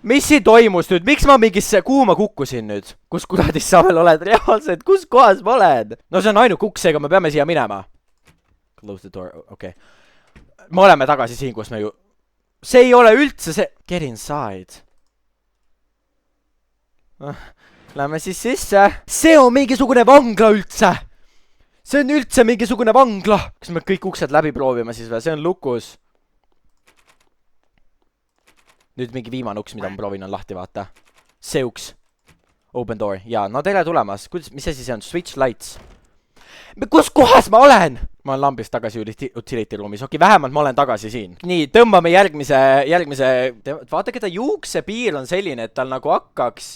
Mis siin toimus nüüd? Miks ma mingisse, kuhu ma kukkusin nüüd? Kus kuradis sa veel oled reaalselt? Kus kohas ma olen? No see on ainult kuksega, me peame siia minema. Close the door, okei. Me oleme tagasi siin, kus me ju... See ei ole üldse see... Get inside. Lähme siis sisse. See on mingisugune vangla üldse. See on üldse mingisugune vangla. Kas me kõik uksed läbi proovime siis või? See on lukus. Nüüd mingi viimane uks, mida ma proovin, on lahti, vaata. See uks. Open door. Jaa, no tere tulemas. Mis asi see on? Switch lights. Kus kohas ma olen? Ma olen lambist tagasi utility ruumis. Okei, vähemalt ma olen tagasi siin. Nii, tõmbame järgmise... Vaata, keda juuksepiir on selline, et tal nagu hakkaks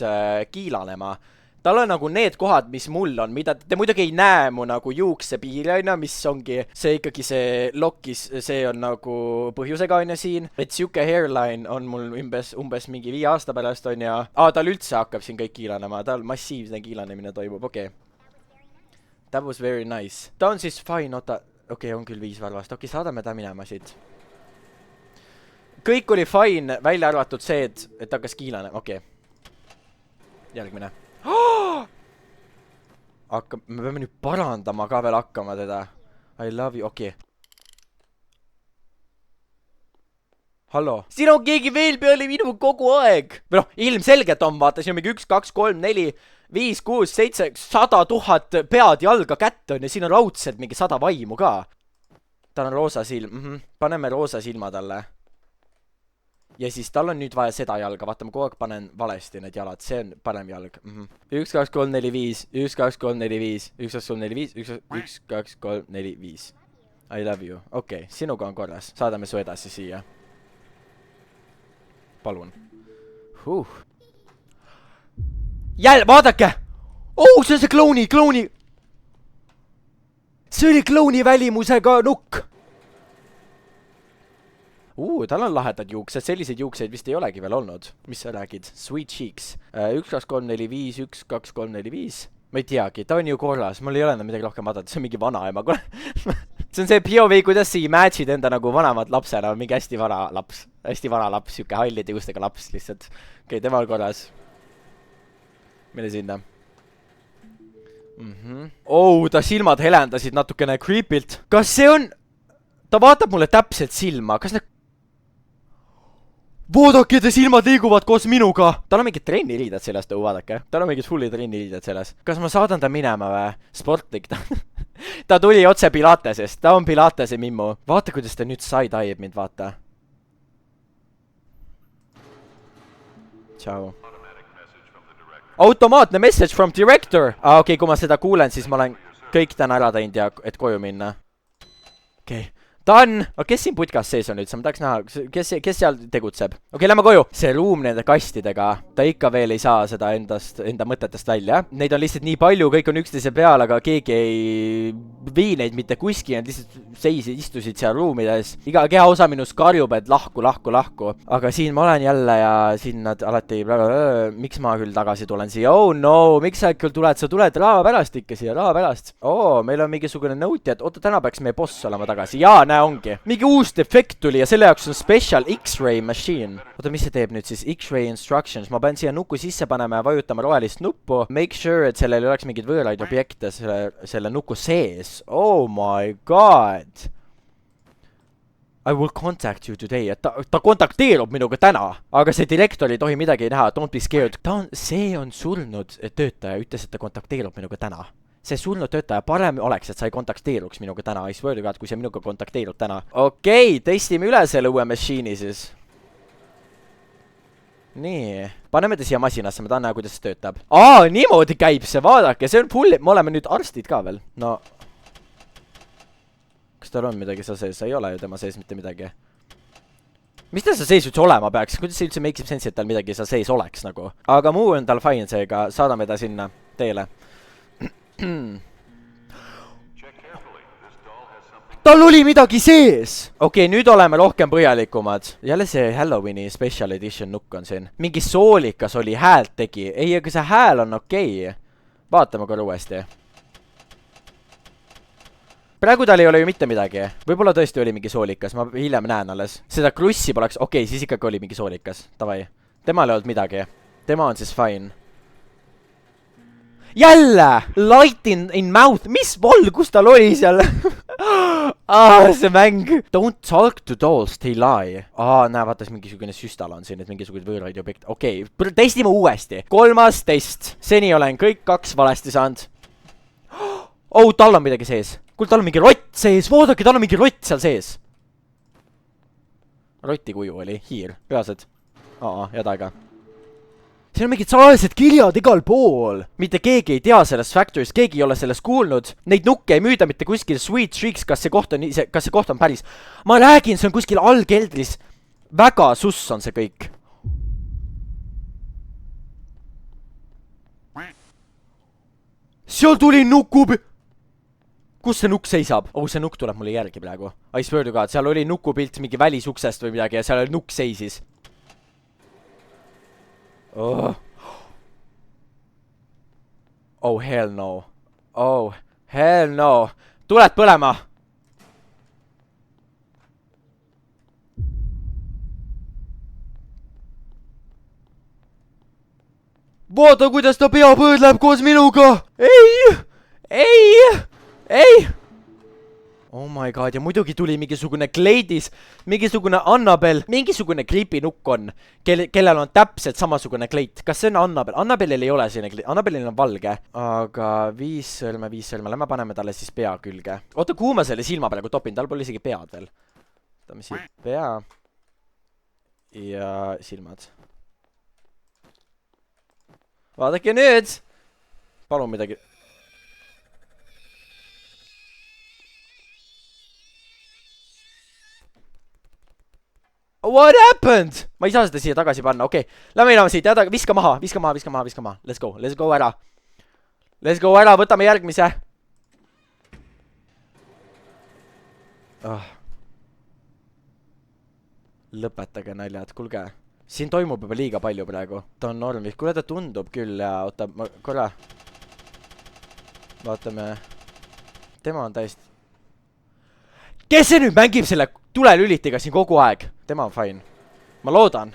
kiilanema. Tal on nagu need kohad, mis mul on, mida te muidugi ei näe mu nagu juuksepiirina, mis ongi see ikkagi see lokis, see on nagu põhjusega on ja siin. Et siuke hairline on mul umbes mingi 5 aasta pärast on ja... tal üldse hakkab siin kõik kiilanema, tal massiivne kiilanemine toimub, okei. That was very nice. Ta on siis fine, oota, okei, on küll 5 varvast, okei, saadame ta minema siit. Kõik oli fine, välja arvatud see, et hakkas kiilanema, okei. Järgmine. Me peame nüüd parandama ka veel hakkama teda. I love you, okei. Hallo? Siin on keegi veel peale minu kogu aeg. Või noh, ilmselgelt on, vaata, siin on mingi 1, 2, 3, 4, 5, 6, 7, 100 000 pead jalga kätt on ja siin on raudselt mingi 100 vaimu ka. Tal on roosa silm, paneme roosa silma talle. Ja siis tal on nüüd vaja seda jalga, vaata ma kogu aeg panen valesti need jalad, see on parem jalg. 1, 2, 3, 4, 5, 1, 2, 3, 4, 5, 1, 2, 3, 4, 5, 1, 2, 3, 4, 5. I love you. Okei, sinuga on korras. Saadame su edasi siia. Palun. Jälle, vaadake! Oh, see on see klouni! See oli klouni välimusega nukk! Tal on lahedad juuksed, selliseid juukseid vist ei olegi veel olnud. Mis sa räägid? Sweet cheeks. 1, 2, 3, 4, 5, 1, 2, 3, 4, 5. Ma ei teagi, ta on ju korras, mul ei ole enam midagi rohkem vaadata, see on mingi vanaema, kuule. See on see POV, kuidas sa imagine'id enda nagu vanemat lapsena, mingi hästi vana laps, siuke hallide juustega laps lihtsalt. Okei, tema on korras. Mille sinna? Ta silmad helendasid natukene creepilt. Kas see on... Ta vaatab mulle täpselt silma, kas need... Vaadake, te silmad liiguvad koos minuga! Tal on mingid trenniriided sellest, vaadake. Tal on mingid fulli trenniriided selles. Kas ma saadan ta minema või? Sportlik ta. Ta tuli otse Pilatesest, ta on Pilatese mimmu. Vaata, kuidas ta nüüd side-eye'b mind, vaata. Tšau. Automaatne message from director! Okei, kui ma seda kuulen, siis ma olen kõik täna ära teinud ja et koju minna. Okei. Done! Kes siin putkas sees on üldse? Ma tahaks näha, kes seal tegutseb? Okei, lähme koju! See ruum nende kastidega, ta ikka veel ei saa seda enda mõtetest välja. Neid on lihtsalt nii palju, kõik on üksteise peal, aga keegi ei vii neid mitte kuskil, nad lihtsalt istusid seal ruumides. Iga kehaosa minust karjub, et lahku. Aga siin ma olen jälle ja siin nad alati miks ma küll tagasi tulen siia? Oh no, miks sa küll tuled? Sa tuled raha pärast ikka siia, raha pärast. Meil on mingisugune nõuti, et oota, täna peaks meie boss olema tagasi. Jaa, ongi. Mingi uus defekt tuli ja selle jaoks on special X-ray machine. Oota, mis see teeb nüüd siis? X-ray instructions. Ma pean siia nuku sisse panema ja vajutama rohelist nuppu. Make sure, et sellel ei oleks mingeid võõraid objekte selle nuku sees. Oh my god. I will contact you today. Ta kontakteerub minuga täna. Aga see direktor ei tohi midagi näha. Don't be scared. See on surnud töötaja. Ütles, et ta kontakteerub minuga täna. See surnud töötaja parem oleks, et sa ei kontakteeruks minuga täna. I swear to God, kui sa minuga kontakteerud täna. Okei, testime üle selle uue machine'i siis. Nii. Paneme ta siia masinasse, ma tahan näha, kuidas see töötab. Niimoodi käib see, vaadake. See on fulli. Me oleme nüüd arstid ka veel. No. Kas tal on midagi seal sees? Ei ole ju tema sees mitte midagi. Mis ta seal sees üldse olema peaks? Kuidas see üldse make sense, et tal midagi seal sees oleks nagu? Aga muu on tal fine seega. Saadame ta sinna teele. Tal oli midagi sees! Okei, nüüd oleme rohkem põhjalikumad. Jälle see Halloweeni special edition nukk on siin. Mingi soolikas oli, häält tegi. Ei, aga see hääl on okei. Vaatame korra uuesti. Praegu tal ei ole ju mitte midagi. Võib-olla tõesti oli mingi soolikas, ma hiljem näen alles. Seda krussi poleks, okei, siis ikkagi oli mingi soolikas. Tavai. Temal ei olnud midagi. Tema on siis fine. Jälle! Light in mouth! Mis valgus tal oli seal? See mäng! Don't talk to dolls, they lie. Näe, vaata, mingisugune süstal on siin, et mingisugused võõraid objekte. Okei, testime uuesti. 3. test. Seni olen kõik 2 valesti saanud. Tal on midagi sees. Kuule, tal on mingi rott sees. Vaadake, tal on mingi rott seal sees. Rotti kuju oli. Hiir. Reaalselt. Jadaga. Siin on mingid salajased kirjad igal pool. Mitte keegi ei tea sellest Factorist, keegi ei ole sellest kuulnud. Neid nukke ei müüda mitte kuskil Sweet Shrieks, kas see koht on päris. Ma räägin, see on kuskil allkeldris. Väga suss on see kõik. Seal tuli nuku... Kus see nukk seisab? See nukk tuleb mulle järgi praegu. I swear to God, seal oli nukupilt mingi välisuksest või midagi ja seal oli nukk seisis. Hell no. Hell no. Tuled põlema. Vaata, kuidas ta pea põõdleb koos minuga. Ei. Oh my god, ja muidugi tuli mingisugune Gladys, mingisugune Annabel, mingisugune creepy nukk on, kellel on täpselt samasugune kleit. Kas see on Annabel? Annabelil ei ole selline kleit, Annabelil on valge. Aga 5 sõrme, lähme paneme talle siis pea külge. Oota, kuhu ma selle silma praegu topin, tal pole isegi pead veel. Võtame siit pea ja silmad. Vaadake nüüd! Palun midagi. What happened? Ma ei saa seda siia tagasi panna, okei. Lähme enam siit, viska maha. Let's go ära. Let's go ära, võtame järgmise. lõpetage naljad, kuulge. Siin toimub juba liiga palju praegu. Ta on normid. Kuule, ta tundub küll ja oota, ma korra. Vaatame. Tema on täiesti... Kes see nüüd mängib selle tulelülitiga siin kogu aeg? Tema on fine. Ma loodan.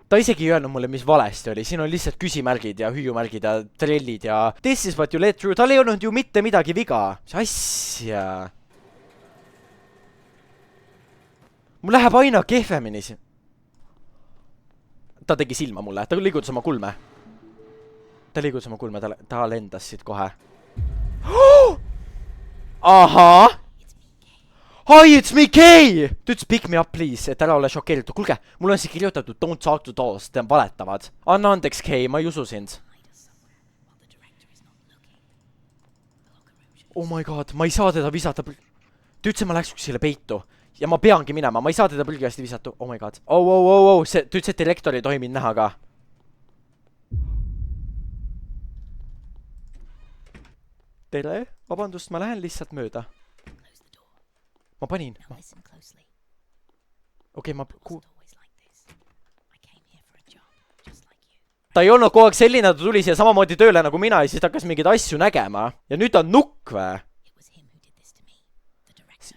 Ta isegi ei öelnud mulle, mis valesti oli. Siin on lihtsalt küsimärgid ja hüüumärgid ja trellid ja... This is what you let through. Tal ei olnud ju mitte midagi viga. See asja. Mul läheb aina kehvemini siin. Ta tegi silma mulle. Ta liigutas oma kulme. Ta lendas siit kohe. Ahaa! Hi, it's me, Kay! Ta ütles pick me up, please, et ära ole šokeeritud. Kulge, mul on siin kirjutatud don't talk to dolls, te valetavad. Anna andeks, Kay, ma ei usu sind. Oh my god, ma ei saa teda visata. Ta ütles, ma läks kuskile peitu. Ja ma peangi minema, ma ei saa teda prügi hästi visata. Oh my god. Oh. Ta ütles, et direktor ei tohi mind näha ka. Tere, vabandust, ma lähen lihtsalt mööda. Ma panin. Okei, ma... Ta ei olnud kogu aeg selline, ta tuli siia samamoodi tööle nagu mina ja siis ta hakkas mingeid asju nägema. Ja nüüd ta on nukk või?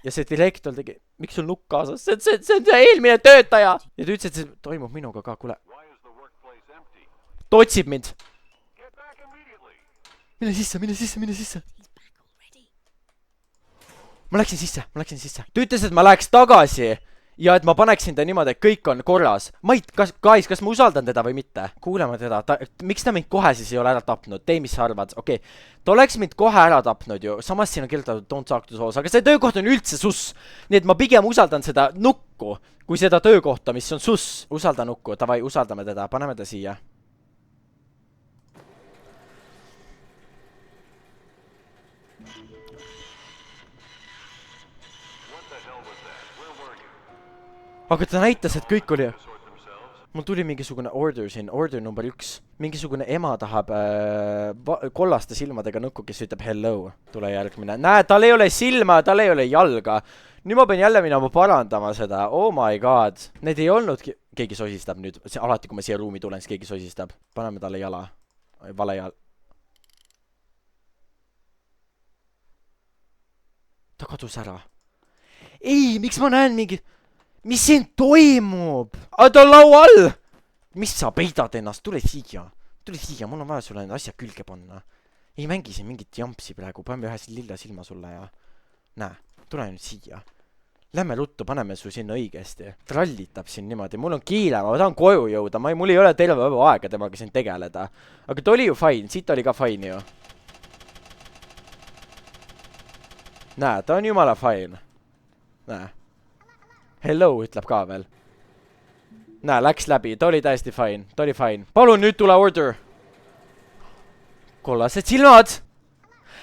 Ja see direktor tegi... Miks sul nukk kaasas? See on see eelmine töötaja! Ja ta ütles, et see toimub minuga ka, kuule. Ta otsib mind. Mine sisse. Ma läksin sisse. Ta ütles, et ma läheks tagasi ja et ma paneksin ta niimoodi, et kõik on korras. Kas ma usaldan teda või mitte? Kuuleme teda. Miks ta mind kohe siis ei ole ära tapnud? Tee, mis sa arvad? Okei. Ta oleks mind kohe ära tapnud ju. Samas siin on kirjutatud don't talk to dolls. Aga see töökoht on üldse sus. Nii et ma pigem usaldan seda nukku kui seda töökohta, mis on sus. Usalda nukku. Tavai, usaldame teda. Paneme ta siia. Aga ta näitas, et kõik oli... Mul tuli mingisugune order siin, order number 1. Mingisugune ema tahab kollaste silmadega nõkku, kes ütleb hello. Tule järgmine. Näe, tal ei ole silma, tal ei ole jalga. Nüüd ma pean jälle minema parandama seda. Oh my god. Need ei olnudki... Keegi sosistab nüüd. Alati, kui ma siia ruumi tulen, siis keegi sosistab. Paneme talle jala. Vale jal. Ta kadus ära. Ei, miks ma näen mingi... Mis siin toimub? Ta on lau all! Mis sa peidad ennast? Tule siia, mul on vaja sulle need asjad külge panna. Ei mängi siin mingit jampsi praegu, paneme ühe lilla silma sulle ja... Näe, tule nüüd siia. Lähme ruttu, paneme su sinna õigesti. Trallitab siin niimoodi, mul on kiire, ma tahan koju jõuda, mul ei ole terve aega temaga siin tegeleda. Aga ta oli ju fine, siit oli ka fine ju. Näe, ta on jumala fine. Näe. Hello, ütleb ka veel. Näe, läks läbi, ta oli täiesti fine. Palun nüüd tule order. Kollased silmad.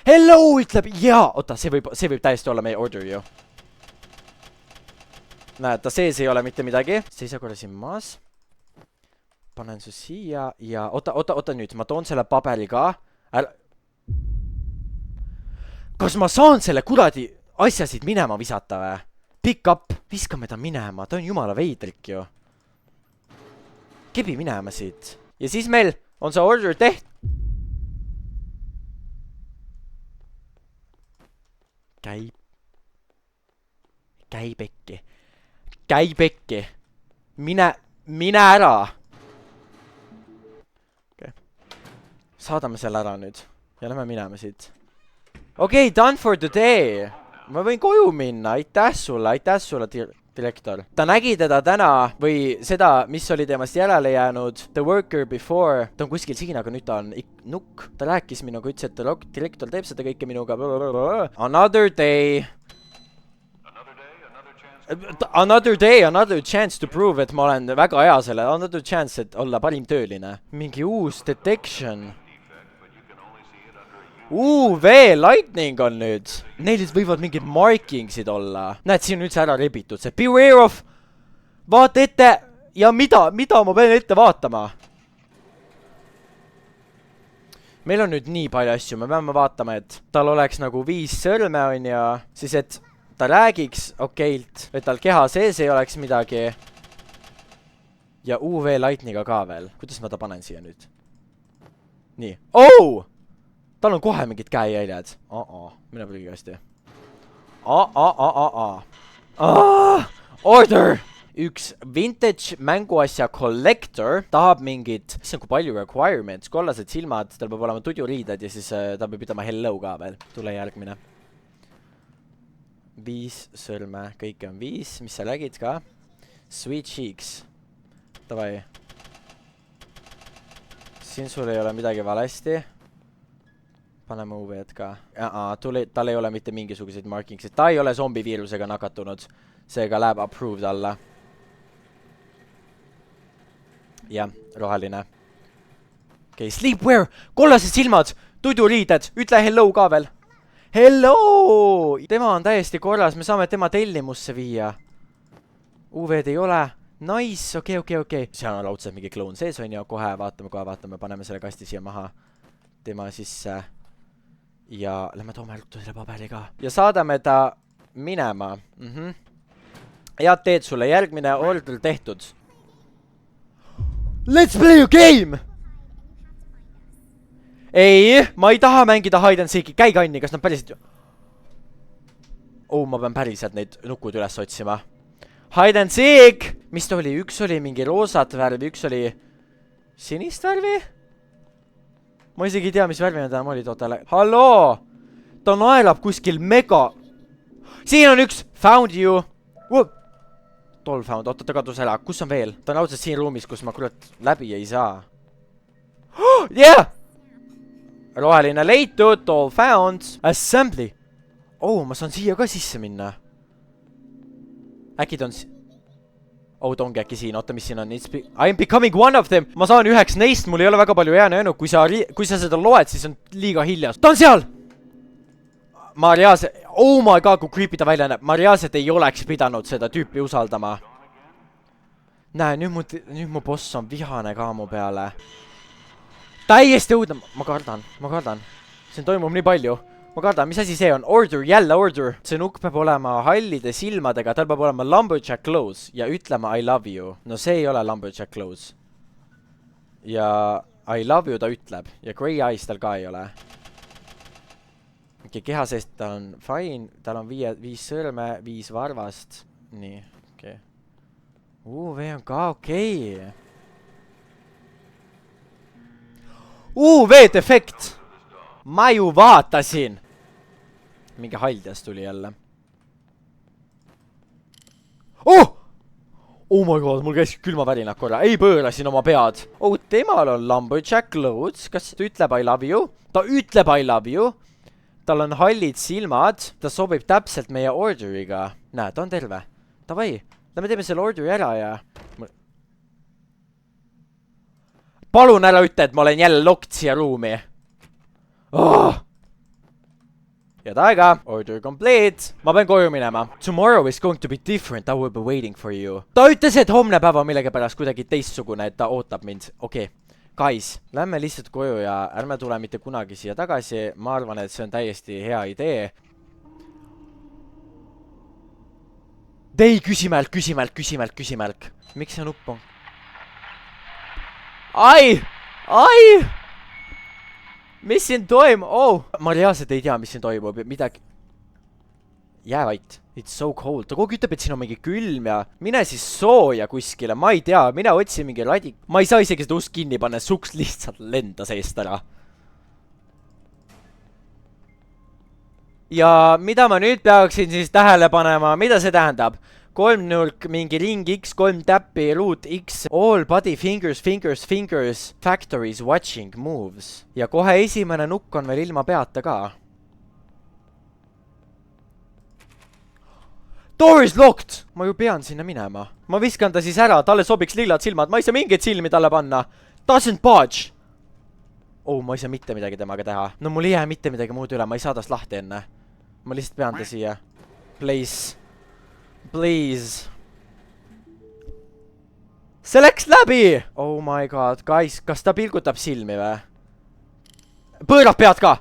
Hello, ütleb. Jaa, oota, see võib täiesti olla meie order ju. Näed, ta sees ei ole mitte midagi. Seisa korra siin maas. Panen su siia ja... Oota nüüd, ma toon selle paberi ka. Kas ma saan selle kuradi asja siit minema visata või? Pick up, viskame ta minema, ta on jumala veidrik ju. Kebi minema siit. Ja siis meil on see order teht. Käi pekki. Mine ära. Okay. Saadame selle ära nüüd. Ja lähme minema siit. Okei, done for the day. Ma võin koju minna, aitäh sulle, direktor. Ta nägi teda täna või seda, mis oli temast järele jäänud. The worker before. Ta on kuskil siin, aga nüüd ta on nukk. Ta rääkis minuga, ütles, et direktor teeb seda kõike minuga. Another day. Another chance to prove, et ma olen väga hea selle. Another chance, et olla parim tööline. Mingi uus detection. Veel lightning on nüüd. Neil võivad mingid markingsid olla. Näed, siin on üldse ära rebitud see. Beware of. Vaata ette. Ja mida ma pean ette vaatama? Meil on nüüd nii palju asju. Me peame vaatama, et tal oleks nagu 5 sõrme on ja siis, et ta räägiks okeilt, et tal keha sees ei oleks midagi. Ja UV lightniga ka veel. Kuidas ma ta panen siia nüüd? Nii. Oh! Tal on kohe mingid käejäljed. Mine põlgi hästi. Order! Üks vintage mänguasja collector tahab mingit, mis on kui palju requirements, kollased silmad, tal peab olema tudjuriided ja siis ta peab ütlema hello ka veel. Tule järgmine. 5 sõrme, kõik on 5, mis sa räägid ka? Sweet cheeks. Davai. Siin sul ei ole midagi valesti. Paneme UV-d ka. Tal ei ole mitte mingisuguseid markingsid. Ta ei ole zombiviirusega nakatunud. Seega läheb approved alla. Jah, roheline. Okei, sleepwear! Kollased silmad! Tuduriided! Ütle hello ka veel! Hello! Tema on täiesti korras, me saame tema tellimusse viia. UV-d ei ole. Nice, okei. Seal on raudselt mingi kloon sees on ju. Kohe vaatame, paneme selle kasti siia maha. Tema sisse. Ja lähme toome ruttu selle paberi ka. Ja saadame ta minema. Head teed sulle, järgmine order tehtud. Let's play a game! Ei, ma ei taha mängida hide and seeki. Käi kanni, kas nad päriselt... ma pean päriselt neid nukud üles otsima. Hide and seek! Mis ta oli? Üks oli mingi roosat värvi, üks oli sinist värvi? Ma isegi ei tea, mis värvi nad enam olid, ootale. Halloo! Ta naerab kuskil mega... Siin on üks! Found you! Doll found, oota, ta kadus ära. Kus on veel? Ta on raudselt siin ruumis, kus ma kurat läbi ei saa. Yeah! Roheline leitud, doll found. Assembly. Ma saan siia ka sisse minna. Äkki ta on... ta ongi äkki siin. Oota, mis siin on? I am becoming one of them. Ma saan üheks neist, mul ei ole väga palju jääne jäänud. Kui sa seda loed, siis on liiga hiljas. Ta on seal! Ma reaalselt... Oh my god, kui creepy ta välja näeb. Ma reaalselt ei oleks pidanud seda tüüpi usaldama. Näe, nüüd mu boss on vihane ka mu peale. Täiesti õudne. Ma kardan. Siin toimub nii palju. Ma kardan, mis asi see on? Order, jälle order. See nukk peab olema hallide silmadega. Tal peab olema lumberjack clothes. Ja ütlema I love you. No see ei ole lumberjack clothes. Ja I love you ta ütleb. Ja grey eyes tal ka ei ole. Keha seest tal on fine, tal on 5 sõrme, 5 varvast. Nii, okei. UV on ka okei. UV-defekt! Ma ju vaatasin! Mingi haldjas tuli jälle. Oh my god, mul käis külmavärinad korra. Ei pöörasin oma pead. Temal on lumberjack clothes. Kas ta ütleb I love you? Ta ütleb I love you. Tal on hallid silmad. Ta sobib täpselt meie orderiga. Näe, ta on terve. Davai, me teeme selle orderi ära ja... Palun ära ütle, et ma olen jälle locked siia ruumi. Head aega. Order complete. Ma pean koju minema. Tomorrow is going to be different. I will be waiting for you. Ta ütles, et homne päeva millegi pärast kuidagi teistsugune, et ta ootab mind. Okei. Guys, lähme lihtsalt koju ja ärme tule mitte kunagi siia tagasi. Ma arvan, et see on täiesti hea idee. Ei, küsimärk. Miks see nupp on? Ai! Mis siin toimub? Ma reaalselt ei tea, mis siin toimub. Midagi... Jää vait. It's so cold. Ta kogu ütleb, et siin on mingi külm ja... Mine siis sooja kuskile. Ma ei tea. Mine otsi mingi radik... Ma ei saa isegi seda ust kinni panna. Suks lihtsalt lenda seest ära. Ja mida ma nüüd peaksin siis tähele panema? Mida see tähendab? 3 nurk, mingi ring X, 3 täppi, root X. All body fingers. Factories watching moves. Ja kohe esimene nukk on veel ilma peata ka. Door is locked! Ma ju pean sinna minema. Ma viskan ta siis ära, talle sobiks lillad silmad. Ma ei saa mingeid silmi talle panna. Doesn't budge! Ma ei saa mitte midagi temaga teha. No mul ei jää mitte midagi muud üle, ma ei saa tast lahti enne. Ma lihtsalt pean ta siia. Please. See läks läbi! Oh my god, guys, kas ta pilgutab silmi või? Pöörab pead ka!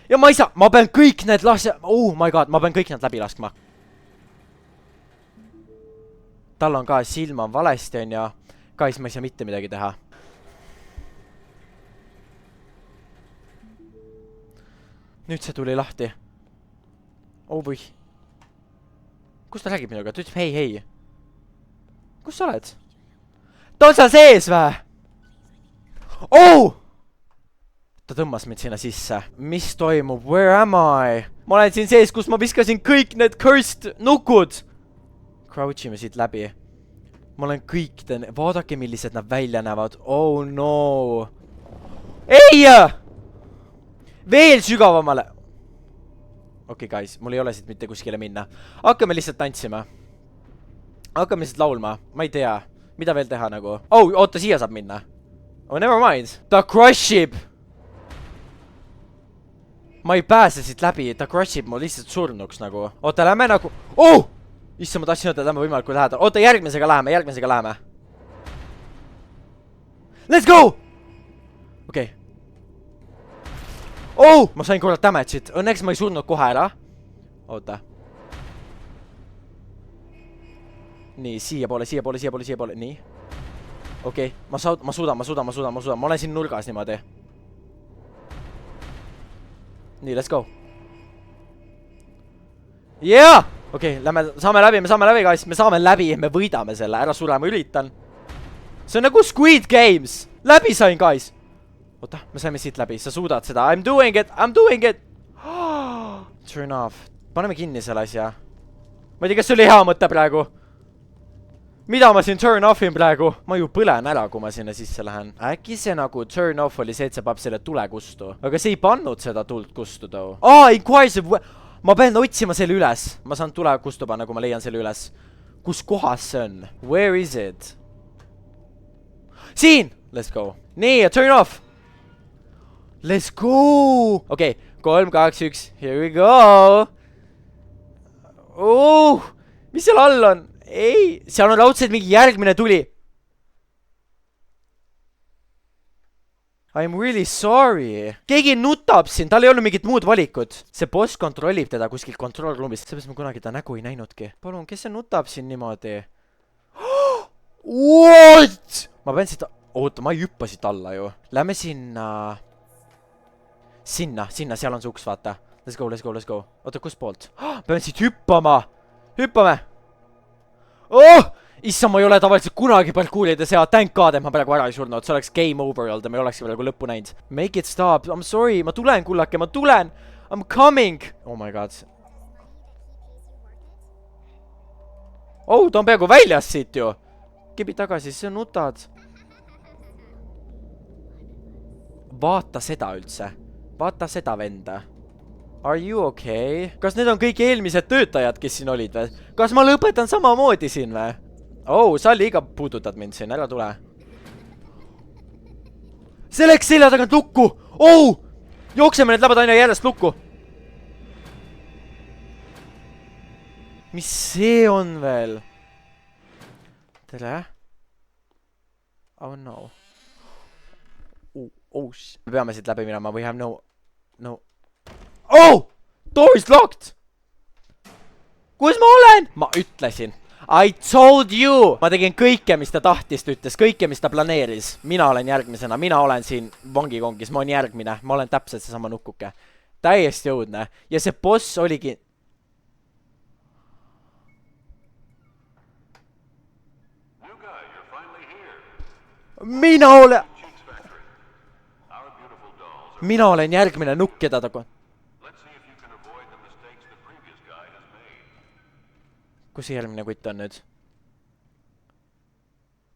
Ja ma ei saa, ma pean kõik need Oh my god, ma pean kõik need läbi laskma. tal on ka silm on valesti, on ja guys, ma ei saa mitte midagi teha. Nüüd see tuli lahti. Oh või. Kus ta räägib minuga? Ta ütleb hei, hei. Kus sa oled? Ta on seal sees vä? Oh! Ta tõmmas mind sinna sisse. Mis toimub? Where am I? Ma olen siin sees, kus ma viskasin kõik need cursed nukud. Crouchime siit läbi. Ma olen kõik vaadake, millised nad välja näevad. Oh no. Ei! Veel sügavamale. Okei, guys, mul ei ole siit mitte kuskile minna. Hakkame lihtsalt tantsima. Hakkame lihtsalt laulma. Ma ei tea. Mida veel teha nagu? Oh, oota, siia saab minna. Oh, never mind. Ta crushib. Ma ei pääse siit läbi. Ta crushib mu lihtsalt surnuks nagu. Oota, lähme nagu... Oh! Issa, ma tahtsin öelda, et lähme võimalikult lähedal. Oota, järgmisega läheme. Let's go! Okei. Oh! Ma sain korralt damage'it. Õnneks ma ei surnud kohe ära. Oota. Nii, siia poole. Nii. Okei. Ma suudan. Ma olen siin nurgas niimoodi. Nii, let's go. Yeah! Okei, saame läbi, guys. Me saame läbi, me võidame selle. Ära sure, ma üritan. See on nagu Squid Games. Läbi sain, guys. Oota, me saime siit läbi. Sa suudad seda. I'm doing it. Turn off. Paneme kinni selle asja. Ma ei tea, kas see oli hea mõte praegu. Mida ma siin turn offin praegu? Ma ju põlen ära, kui ma sinna sisse lähen. Äkki see nagu turn off oli see, et see paneb selle tule kustu. Aga see ei pannud seda tult kustu too. Inquisitive. Ma pean otsima selle üles. Ma saan tule kustu panna, kui ma leian selle üles. Kus kohas see on? Where is it? Siin! Let's go. Nii, turn off. Let's go. Okei, 3, 2, 1. Here we go. Mis seal all on? Ei, seal on raudselt mingi järgmine tuli. I'm really sorry. Keegi nutab siin, tal ei olnud mingit muud valikut. See boss kontrollib teda kuskilt kontrollruumist. Seepärast ma kunagi ta nägu ei näinudki. Palun, kes see nutab siin niimoodi? What? Ma pean siit... Oota, ma ei hüppa siit alla ju. Lähme sinna... Sinna, seal on see uks, vaata. Let's go. Oota, kus poolt? Pean siit hüppama. Hüppame. Issa, ma ei ole tavaliselt kunagi parkourides hea. Thank God, et ma praegu ära ei surnud. See oleks game over olnud ja me olekski praegu lõppu näinud. Make it stop. I'm sorry. Ma tulen, kullake. Ma tulen. I'm coming. Oh my God. Ta on peaaegu väljas siit ju. Kibi tagasi. See on nutad. Vaata seda üldse. Vaata seda venda. Are you okay? Kas need on kõik eelmised töötajad, kes siin olid või? Kas ma lõpetan samamoodi siin või? Sa liiga puudutad mind siin, ära tule. See läks selja tagant lukku! Jookseme need läbad aina järjest lukku. Mis see on veel? Tere? Oh no. Me peame siit läbi minema, we have no... Door is locked! Kus ma olen? Ma ütlesin. I told you! Ma tegin kõike, mis ta tahtis, ta ütles. Kõike, mis ta planeeris. Mina olen järgmisena. Mina olen siin vangikongis. Ma olen järgmine. Ma olen täpselt see sama nukuke. Täiesti õudne. Ja see boss oligi... Mina olen järgmine nukk, keda ta... Kus see järgmine kutt on nüüd?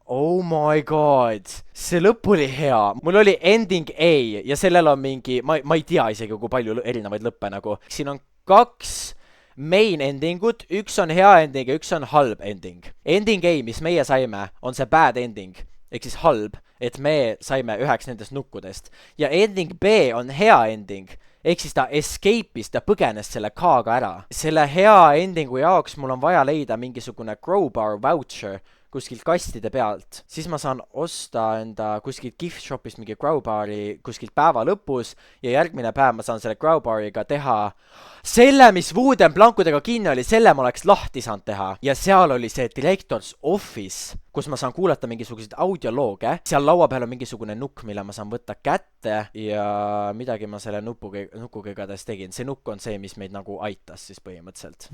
Oh my God. See lõpp oli hea. Mul oli ending A ja sellel on mingi... Ma ei tea isegi, kui palju erinevaid lõppe nagu. Siin on 2 main endingut. Üks on hea ending ja üks on halb ending. Ending A, mis meie saime, on see bad ending. Ehk siis halb, et me saime 9 nendest nukkudest. Ja ending B on hea ending. Ehk siis ta escape'is, ta põgenes selle K-ga ära. Selle hea endingu jaoks mul on vaja leida mingisugune crowbar voucher, kuskilt kastide pealt, siis ma saan osta enda kuskilt gift shopist mingi Growbari kuskilt päeva lõpus ja järgmine päev ma saan selle Growbariga teha selle, mis Wooden plankudega kinni oli, selle ma oleks lahti saanud teha. Ja seal oli see Director's Office, kus ma saan kuulata mingisuguseid audiolooge. Seal laua peal on mingisugune nukk, mille ma saan võtta kätte ja midagi ma selle nukuga igatahes tegin. See nukk on see, mis meid nagu aitas siis põhimõtteliselt.